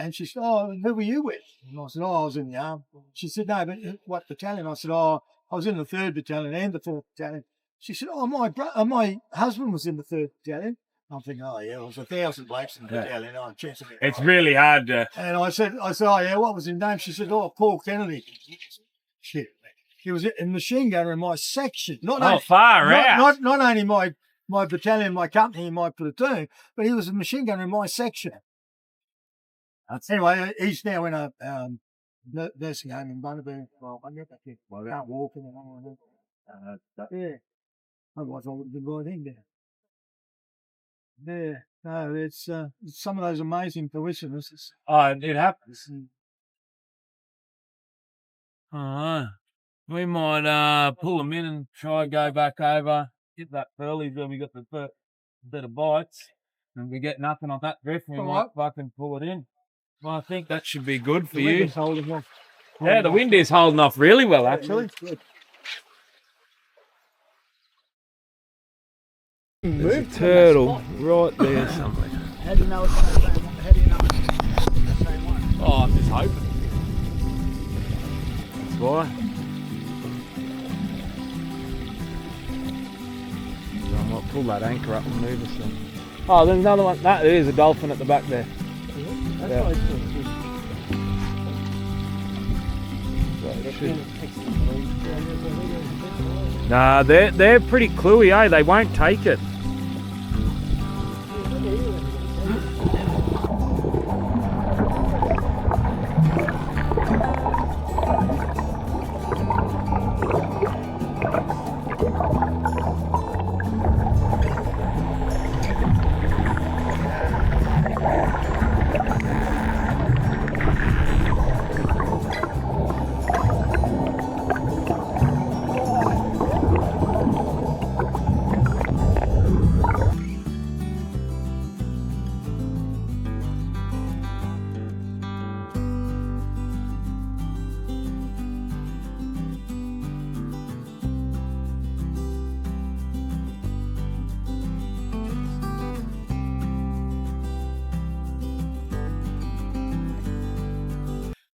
And she said, "Oh, who were you with?" And I said, "Oh, I was in the army." She said, "No, but what battalion?" I said, "Oh, I was in the 3rd Battalion and the 4th Battalion." She said, "Oh, my husband was in the 3rd Battalion." I'm thinking, "Oh yeah, it was 1,000 blokes in the battalion. Oh, chance of it." It's really hard to. And I said, "Oh yeah, what was his name?" She said, "Oh, Paul Kennedy." Shit, he was a machine gunner in my section. Far out. Not only my battalion, my company, and my platoon, but he was a machine gunner in my section. Anyway, he's now in a nursing home in Bundaberg. Well, I can't walk anymore. Yeah. Otherwise, I would have been right in there. Yeah. No, it's some of those amazing coincidences. Oh, it happens. Alright. We might pull them in and try go back over, hit that Pearly where we got the first bit of bites, and we get nothing on that drift, we might fucking pull it in. Well, I think that should be good for you. Yeah, the wind is holding off really well, actually. There's a turtle right there somewhere. How do you know it's the same one? How do you know it's the same one? Oh, I'm just hoping. That's why. So I might pull that anchor up and move us then. Oh, there's another one. That there is a dolphin at the back there. Yeah. Nah, they're pretty cluey, eh? They won't take it.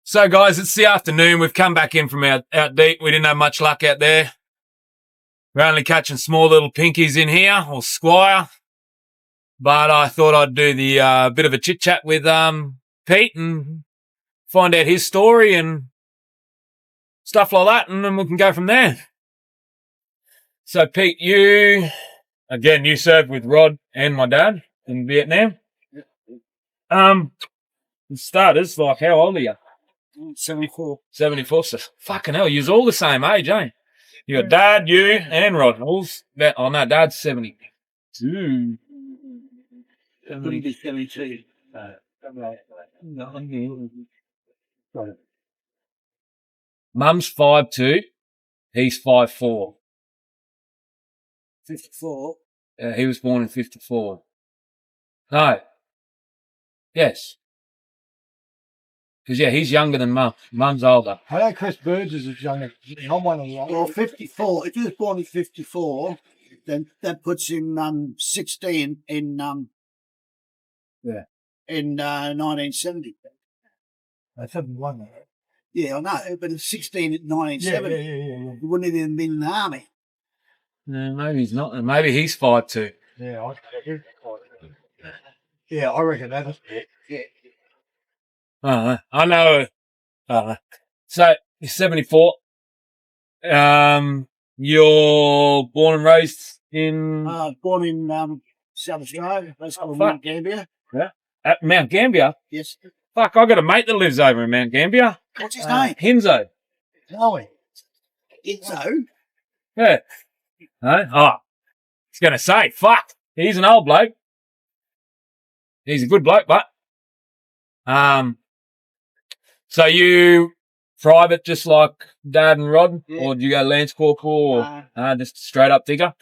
So guys, it's the afternoon. We've come back in from out deep. We didn't have much luck out there. We're only catching small little pinkies in here, or squire. But I thought I'd do the bit of a chit chat with Pete and find out his story and stuff like that, and then we can go from there. So Pete, you served with Rod and my dad in Vietnam. For starters, like, how old are you? 74. 74. So fucking hell, you're all the same age, eh? You got dad, you, and Rod. Oh no, dad's 72. 72. Mum's 5'2", he's 5'4". 54. He was born in 54. No. Yes. Because, yeah, he's younger than Mum. Mum's older. I know Chris Burgess is younger. I'm one of the Well, 54. If he was born in 54, then that puts him 16 in 1970. 71. Yeah, I know, but it's 16 in 1970. Yeah. He wouldn't even been in the army. No, maybe he's not. Maybe he's 5'2". Yeah, I reckon that's it. Yeah. I know. So, you're 74. You're born and raised in... Born in South Australia, place called Mount Gambier. Yeah. At Mount Gambier? Yes. Fuck, I got a mate that lives over in Mount Gambier. What's his name? Hinzo. Chloe. Itzo. Yeah. No? Oh, I was going to say, fuck, he's an old bloke. He's a good bloke, but... So you private just like Dad and Rod? Yeah. Or do you go Lance Corporal or just straight up digger?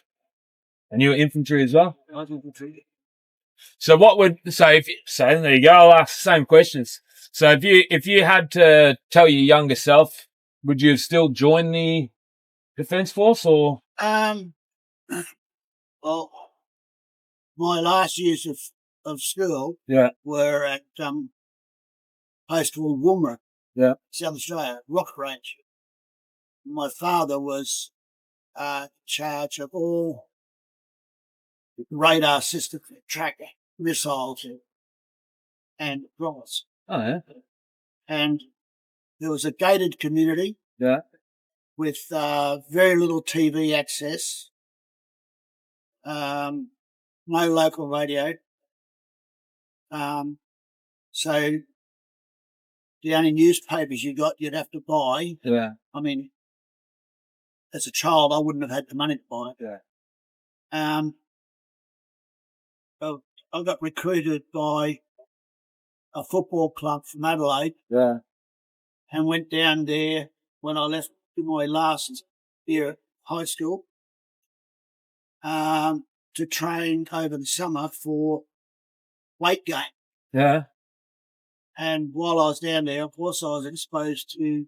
And you were infantry as well? I was infantry. So there you go, I'll ask the same questions. So if you had to tell your younger self, would you have still joined the Defence Force or? Well, my last years of school Yeah. were at place called Woomera, Yeah. South Australia, rock range. My father was in charge of all radar system tracker missiles and rockets. Oh, yeah. And there was a gated community Yeah. with very little TV access, no local radio. So the only newspapers you'd have to buy. Yeah. I mean, as a child, I wouldn't have had the money to buy it. Yeah. Well, I got recruited by a football club from Adelaide Yeah. and went down there when I left my last year at high school to train over the summer for weight gain. Yeah. And while I was down there, of course, I was exposed to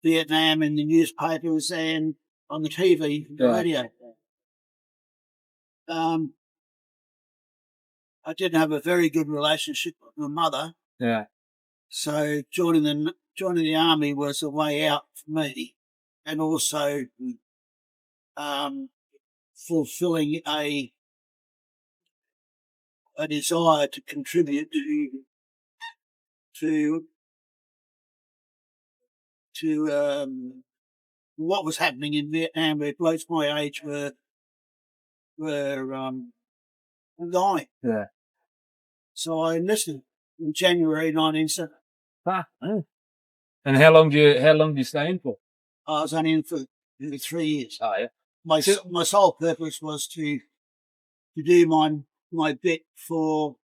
Vietnam in the newspapers and on the TV, the radio. I didn't have a very good relationship with my mother. Yeah. So joining the army was a way out for me, and also fulfilling a desire to contribute to what was happening in Vietnam, where blokes my age were dying. Yeah. So I enlisted in January 1970. And how long do you stay in for? I was only in for 3 years. Oh, yeah. My sole purpose was to do my bit for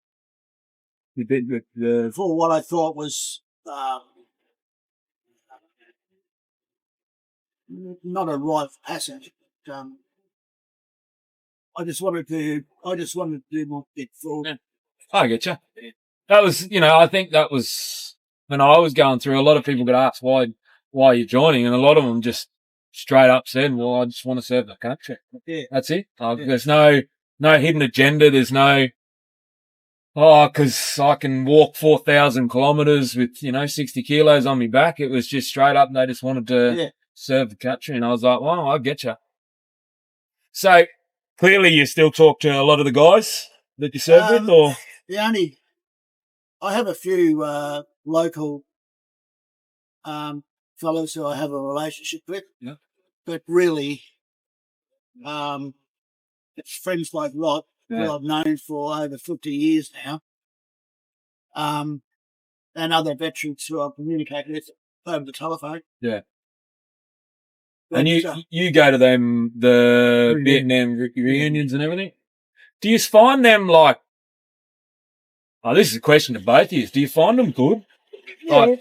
what I thought was not a rite of passage. I just wanted to do my bit for. Yeah. I get you. That was, I think that was when I was going through. A lot of people got asked why you're joining, and a lot of them just straight up said, "Well, I just want to serve the country." Yeah, that's it. There's no hidden agenda. There's no because I can walk 4,000 kilometers with 60 kilos on my back. It was just straight up. They just wanted to serve the country, and I was like, "Well, I get you." So clearly, you still talk to a lot of the guys that you serve with, or I have a few local fellows who I have a relationship with. Yeah. But really, it's friends like Rod, who I've known for over 50 years now, and other veterans who I've communicated with over the telephone. Yeah. But, and you go to them, the Vietnam reunions and everything. Do you find them like, this is a question to both of you. Do you find them good? Yeah.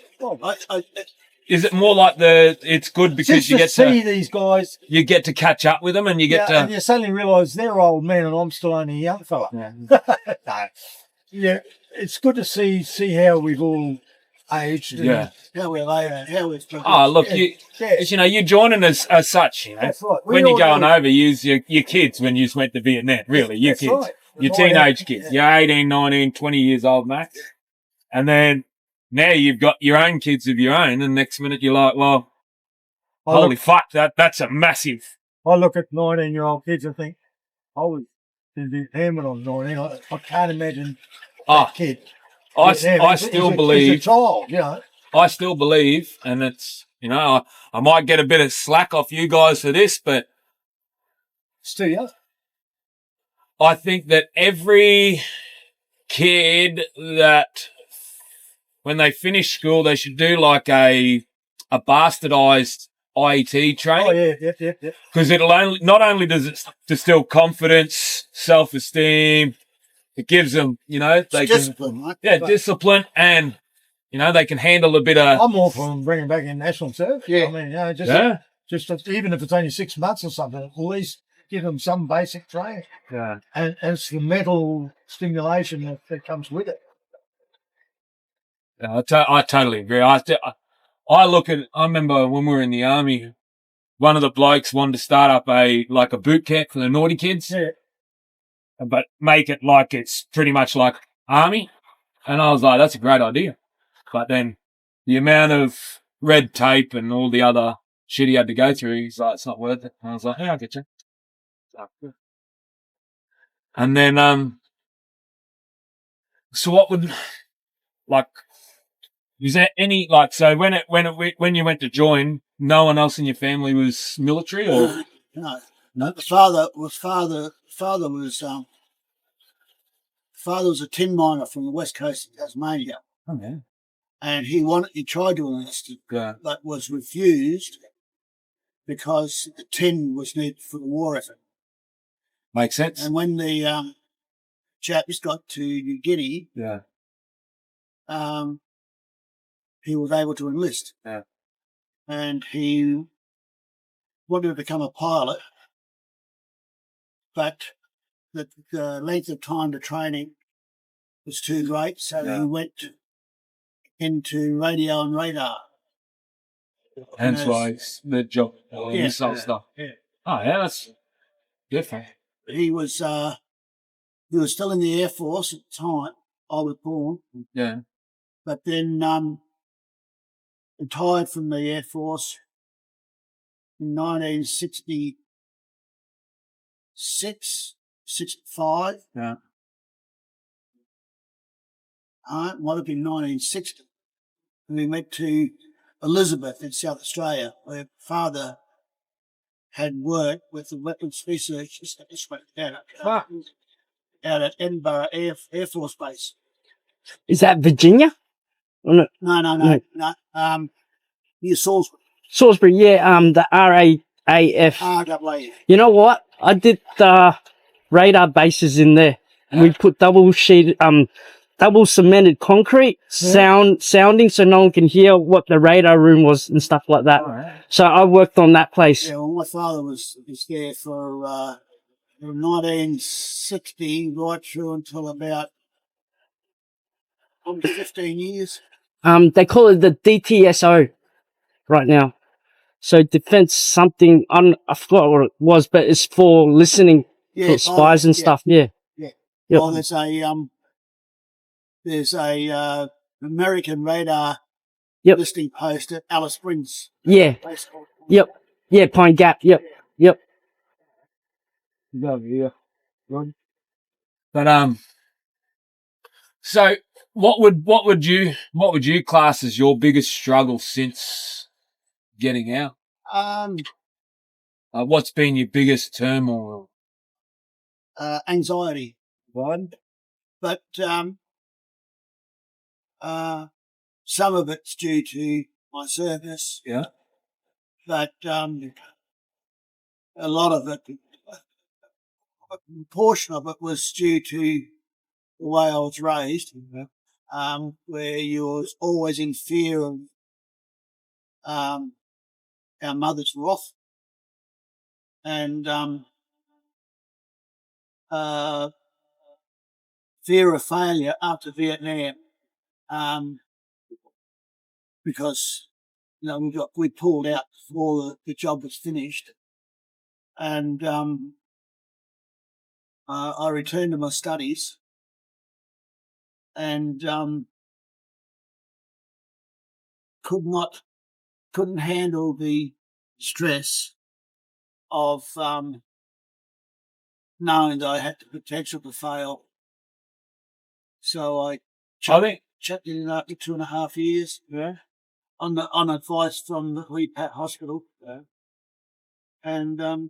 Is it more like it's good because you get to see these guys? You get to catch up with them and you get to. And you suddenly realise they're old men and I'm still only a young fella. Yeah. No. Yeah, it's good to see how we've all aged. Yeah. How we're progressed. Oh, look, you're joining us as such, That's right. When you're going over, use your kids when you went to Vietnam, really, your kids. Right. Your teenage kids. You're 18, 19, 20 years old, max. And then now you've got your own kids of your own, and next minute you're like, well, holy fuck, that's a massive. I look at 19-year-old kids and think, I was in Vietnam when I was 19. I can't imagine that kid. I still believe. He's a child, I still believe, and it's, I might get a bit of slack off you guys for this, but it's too young. I think that every kid that when they finish school, they should do like a bastardized IET training. Oh, yeah. Because not only does it distill confidence, self-esteem, it gives them, discipline, right? Yeah, discipline, and, they can handle a bit of. I'm all for bringing back in national service. Yeah. I mean, just even if it's only 6 months or something, at least give them some basic training. Yeah. And it's the mental stimulation that comes with it. Yeah, I totally agree. I remember when we were in the army, one of the blokes wanted to start up a boot camp for the naughty kids. Yeah. But make it like it's pretty much like army. And I was like, that's a great idea. But then the amount of red tape and all the other shit he had to go through, he's like, it's not worth it. And I was like, yeah, I get you. And then, so what would, like, is there any, like, so when you went to join, no one else in your family was military or? No. The father was a tin miner from the west coast of Tasmania. Oh, yeah. And he tried to enlist, but was refused because the tin was needed for the war effort. Makes sense. And when the chap just got to New Guinea, he was able to enlist. Yeah. And he wanted to become a pilot, but the length of time to training was too great, so he went into radio and radar. Hence why it's the job, missile stuff. Yeah. Oh, yeah, that's different. He was still in the Air Force at the time I was born. Yeah. But then retired from the Air Force in 1966, 65. Yeah. It might have been 1960. And we went to Elizabeth in South Australia, where father had worked with the weapons researchers that just went out at Edinburgh Air Force Base. Is that Virginia? Or no? No. Near Salisbury. Salisbury, yeah. The RAAF. RAAF. You know what? I did radar bases in there. We put double cemented concrete, sounding so no one can hear what the radar room was and stuff like that. So I worked on that place. Yeah, well, my father was there for 1960 right through until about 15 years. They call it the DTSO right now. So defense something, I forgot what it was, but it's for listening for spies and stuff. Yeah. Yeah. Yep. Well, there's a American radar listening post at Alice Springs. Yeah. Yep. Yeah, Pine Gap. Yep. Yep. Yeah. But so what would you class as your biggest struggle since getting out? What's been your biggest turmoil? Anxiety. One. But some of it's due to my service. Yeah. But a lot of it, a portion of it was due to the way I was raised, where you was always in fear of our mother's wrath and fear of failure after Vietnam, because we pulled out before the job was finished, and I returned to my studies, and couldn't handle the stress of knowing that I had the potential to fail. So I checked in after 2.5 years. Yeah. On advice from the Pat Hospital. Yeah. And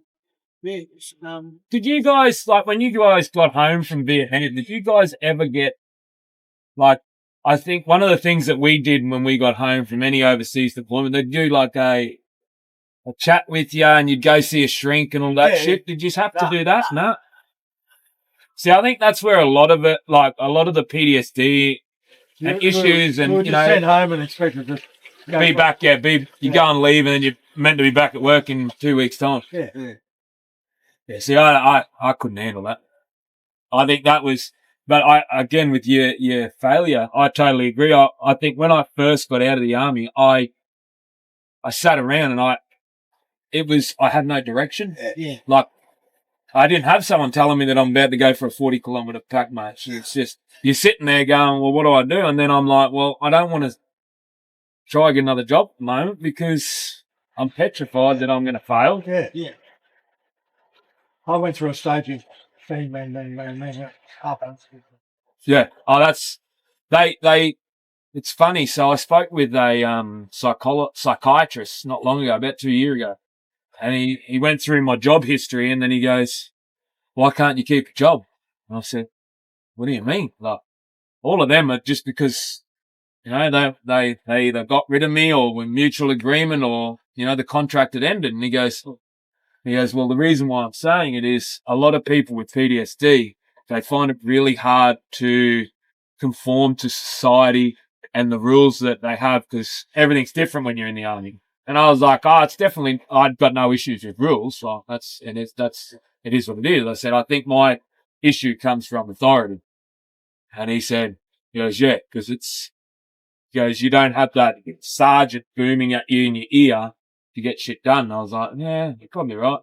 did you guys, like, when you guys got home from Vietnam, did you guys ever get, like, I think one of the things that we did when we got home from any overseas deployment, they'd do like a chat with you and you'd go see a shrink and all that shit. Did you have to do that? No. See, I think that's where a lot of it, like a lot of the PTSD and issues and, you know, sent home and expected to be back. Yeah, you go and leave and then you're meant to be back at work in 2 weeks' time. Yeah. See, I couldn't handle that. I think that was, but again, with your failure, I totally agree. I think when I first got out of the army, I sat around and I had no direction. Yeah. Like, I didn't have someone telling me that I'm about to go for a 40-kilometre pack march. It's just, you're sitting there going, well, what do I do? And then I'm like, well, I don't want to try to get another job at the moment because I'm petrified that I'm going to fail. Yeah. Yeah. I went through a stage of bang, up. Yeah. Oh, it's funny. So I spoke with a psychiatrist not long ago, about 2 years ago, and he went through my job history, and then he goes, "Why can't you keep a job?" And I said, "What do you mean? Like, all of them are just because, you know, they either got rid of me or were mutual agreement or, you know, the contract had ended." And he goes, well, the reason why I'm saying it is a lot of people with PTSD, they find it really hard to conform to society and the rules that they have because everything's different when you're in the army. And I was like, it's definitely, I've got no issues with rules. So it is what it is. I said, I think my issue comes from authority. And he goes, yeah, because you don't have that sergeant booming at you in your ear to get shit done. And I was like, yeah, you're probably right.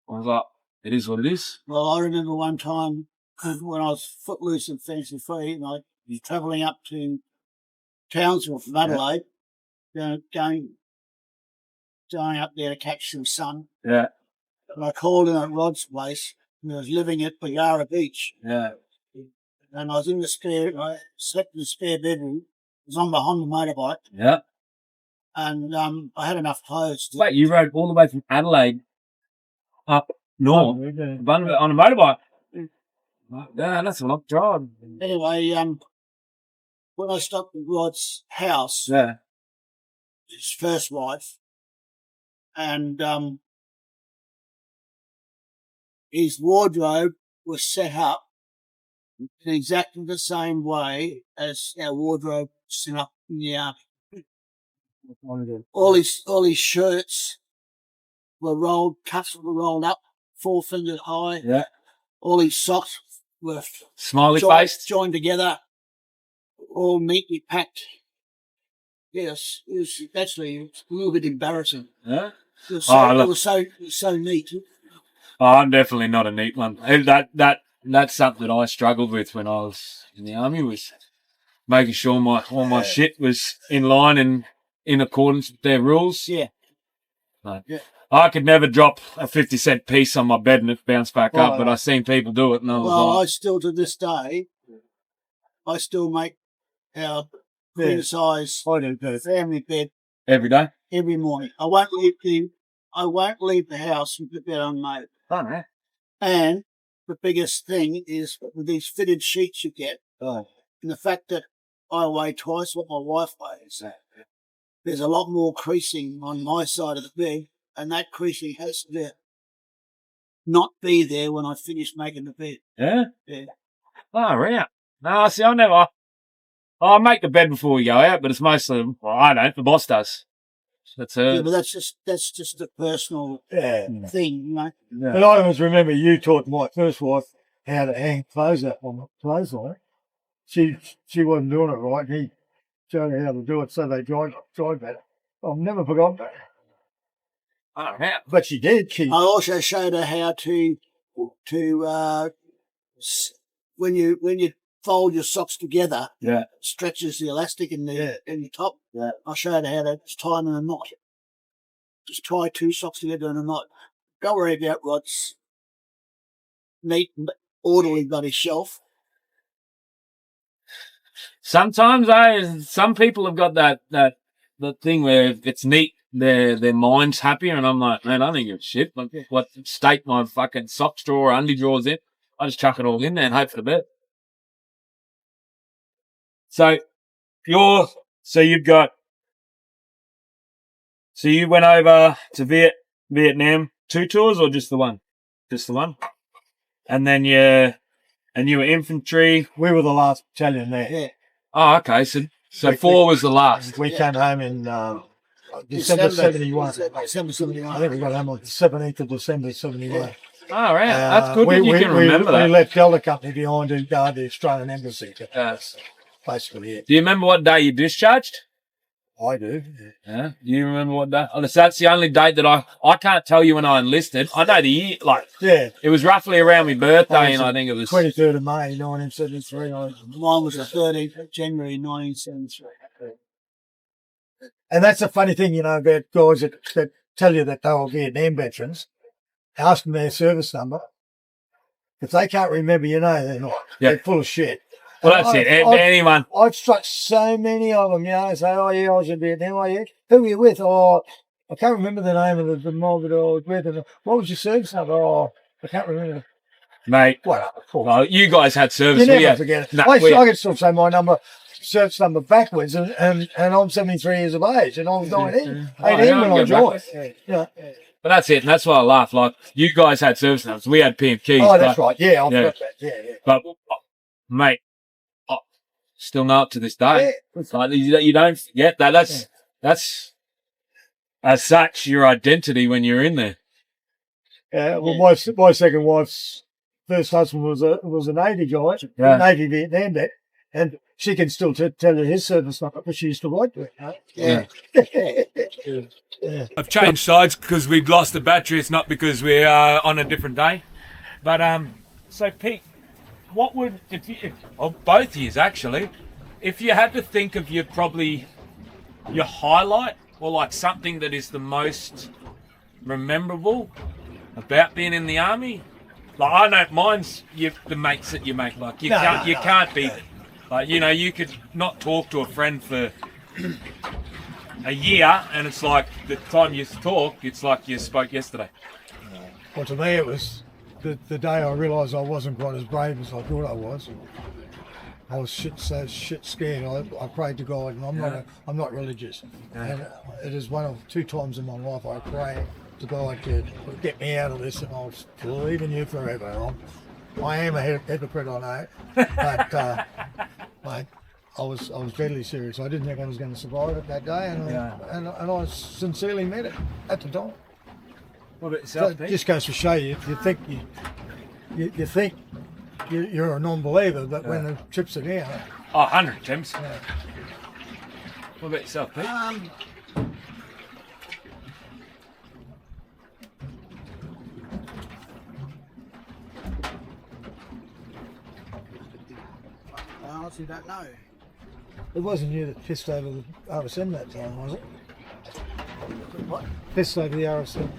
I was like, it is what it is. Well, I remember one time when I was footloose and fancy free, and I was travelling up to Townsville from Adelaide, going up there to catch some sun. Yeah. And I called in at Rod's place, and I was living at Bagara Beach. Yeah. And I was I slept in the spare bedroom. I was on my Honda motorbike. Yeah. And I had enough clothes. Wait, you rode all the way from Adelaide up north on a motorbike? Yeah, that's a long drive. Anyway, when I stopped at Rod's house, his first wife, and his wardrobe was set up in exactly the same way as our wardrobe set up in the army. All his shirts were cuffs were rolled up, 4 fingers high. Yeah. All his socks were smiley faced, joined together, all neatly packed. Yes, it was actually a little bit embarrassing. Yeah. It was so neat. Oh, I'm definitely not a neat one. That's something that I struggled with when I was in the army, was making sure all my shit was in line and in accordance with their rules. Yeah. No. Yeah. I could never drop a 50-cent piece on my bed and it bounced back up, but I seen people do it, and I was I still, to this day, I still make our queen size family bed every day. Every morning. I won't leave the house with the bed unmade. Oh, man. And the biggest thing is with these fitted sheets you get, and the fact that I weigh twice what my wife weighs. There's a lot more creasing on my side of the bed, and that creasing has to not be there when I finish making the bed. Yeah? Yeah. Oh, right. No, see, I make the bed before we go out, but it's mostly, I don't, the boss does. That's her. Yeah, but that's just a personal thing, you know. Yeah. And I always remember you taught my first wife how to hang clothes up on the clothesline. She wasn't doing it right. He showed her how to do it so they dried better. I've never forgotten that. Oh, yeah. But she did. I also showed her how to when you fold your socks together, stretches the elastic in the top. Yeah. I showed her how to tie them in a knot. Just tie 2 socks together in a knot. Don't worry about Rod's neat, orderly bloody shelf. Sometimes, some people have got that thing where if it's neat, their mind's happier, and I'm like, man, I don't give a shit. Like, what state my fucking socks drawer or undie drawers in? I just chuck it all in there and hope for the best. So you went over to Vietnam 2 tours or just the one? Just the one. And then you were infantry. We were the last battalion there. Yeah. Oh, okay. So 4 was the last. We came home in December 71. December 71. I think we got home on the 17th of December 71. Oh, right. That's good that you can remember that. We left Delta Company behind to guard the Australian Embassy. That's basically it. Do you remember what day you discharged? I do. Yeah. Do you remember what day? Oh, that's the only date that I can't tell you when I enlisted. I know the year. It was roughly around my birthday, and I think it was 23rd of May, 1973. Mine was the 13th of January, 1973. And that's the funny thing, you know, about guys that tell you that they were Vietnam veterans. Ask them their service number. If they can't remember, you know they're not. Yeah. They're full of shit. Well, And that's it. Anyone. I've struck so many of them, you know, say, oh, yeah, I was in Vietnam. Oh, yeah. Who were you with? Oh, I can't remember the name of the mob that I was with. And what was your service number? Oh, I can't remember. Mate, Well, of course. well, you guys had service. You we never had- forget it. No, I we- can still say my service number backwards, and I'm 73 years of age, and I was 19 Oh, yeah, when I go joined. backwards. Yeah. But that's it, and that's why I laugh. Like, you guys had service numbers. We had PMKs. Oh, that's but, right. Yeah, I Yeah. forgot that. Yeah. But, mate, I still know it to this day. Yeah. Like, you don't forget that. That's as such your identity when you're in there. Well, my second wife's first husband was a Navy guy, Yeah. Navy Vietnam vet, and she can still tell you his service number because she used to write to it. Yeah. Yeah. I've changed sides because we'd lost the battery. It's not because we're on a different day. But so Pete, what would both years actually, if you had to think of your highlight or like something that is the most memorable about being in the army? Like I know mine's the mates that you make. Like you can't beat it. Like you know you could not talk to a friend for a year, and it's like the time you talk, it's like you spoke yesterday. Well, to me, it was the day I realised I wasn't quite as brave as I thought I was. I was so scared. I prayed to God, and I'm not religious. And it is one of 2 times in my life I prayed to God to get me out of this, and I'll believe in you forever. I am a hypocrite, I know, but I was deadly serious. I didn't think I was going to survive it that day, and I sincerely meant it at the time. What about So yourself, it Pete? just goes to show you, if you think you think you're a non-believer, but when the chips are down, 100 James. What about yourself, Pete? I honestly don't know. it wasn't you that pissed over the RSM that time, was it? What? Pissed over the RSM.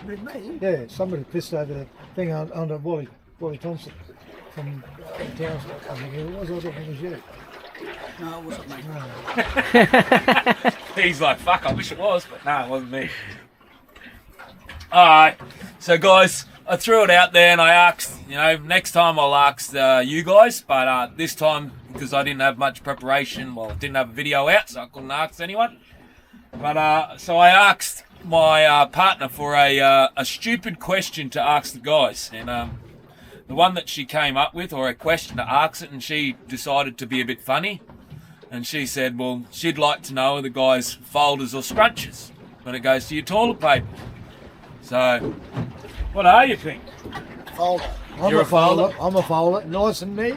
With me? Yeah, somebody pissed over the thing under Wally Thompson from Townsville. I think it was. I don't think it was you. No, it wasn't me. He's like, fuck, I wish it was, but no, it wasn't me. Alright, so guys, I threw it out there and I asked, next time I'll ask you guys, but this time, because I didn't have much preparation, well, I didn't have a video out, so I couldn't ask anyone. But so I asked my partner for a stupid question to ask the guys, and the one that she came up with, or a question to ask it, and she decided to be a bit funny, and she said, well, she'd like to know the guys' folders or scrunches when it goes to your toilet paper. So, what are you, Pink? Folder. You're a folder? I'm a folder. Nice and neat.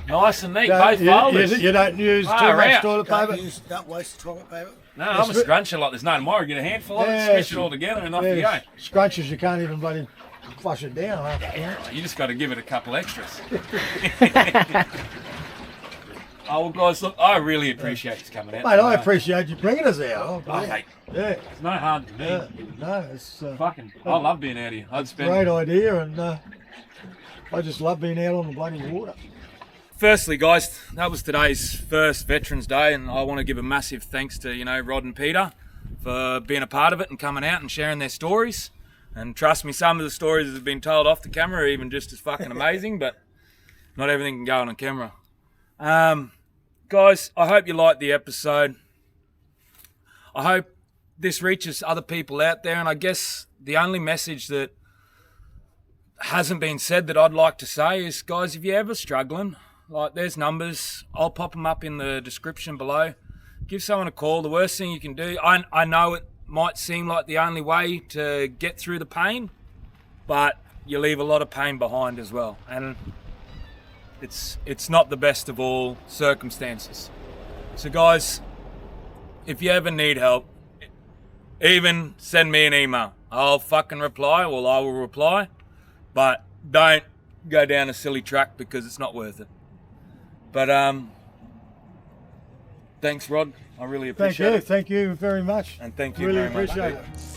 Nice and neat, Don't- both folders. You don't use too Far much out. toilet paper. Don't waste the toilet paper. No, I'm a scruncher like there's no tomorrow. Get a handful of it, Yeah, squish it all together, and off you go. Scrunches, you can't even bloody flush it down after. You just got to give it a couple extras. Oh, well, guys, look, I really appreciate you coming out. Mate, I appreciate you bringing us out. Oh, mate, Yeah, it's no harm to me. no, it's Fucking, I love being out here. I'd spend. great idea, and I just love being out on the bloody water. Firstly, guys, that was today's first Veterans Day, and I want to give a massive thanks to Rod and Peter for being a part of it and coming out and sharing their stories. And trust me, some of the stories that have been told off the camera are even just as fucking amazing, but not everything can go on camera. Guys, I hope you liked the episode. I hope this reaches other people out there, and I guess the only message that hasn't been said that I'd like to say is, guys, if you're ever struggling, like, there's numbers. I'll pop them up in the description below. Give someone a call. The worst thing you can do, I know it might seem like the only way to get through the pain, but you leave a lot of pain behind as well. And it's not the best of all circumstances. So guys, if you ever need help, even send me an email. I'll fucking reply. Well, I will reply. But don't go down a silly track because it's not worth it. But thanks, Rod. I really Thank appreciate you. it. Thank you very much. And thank you Really very much, appreciate Pete. it.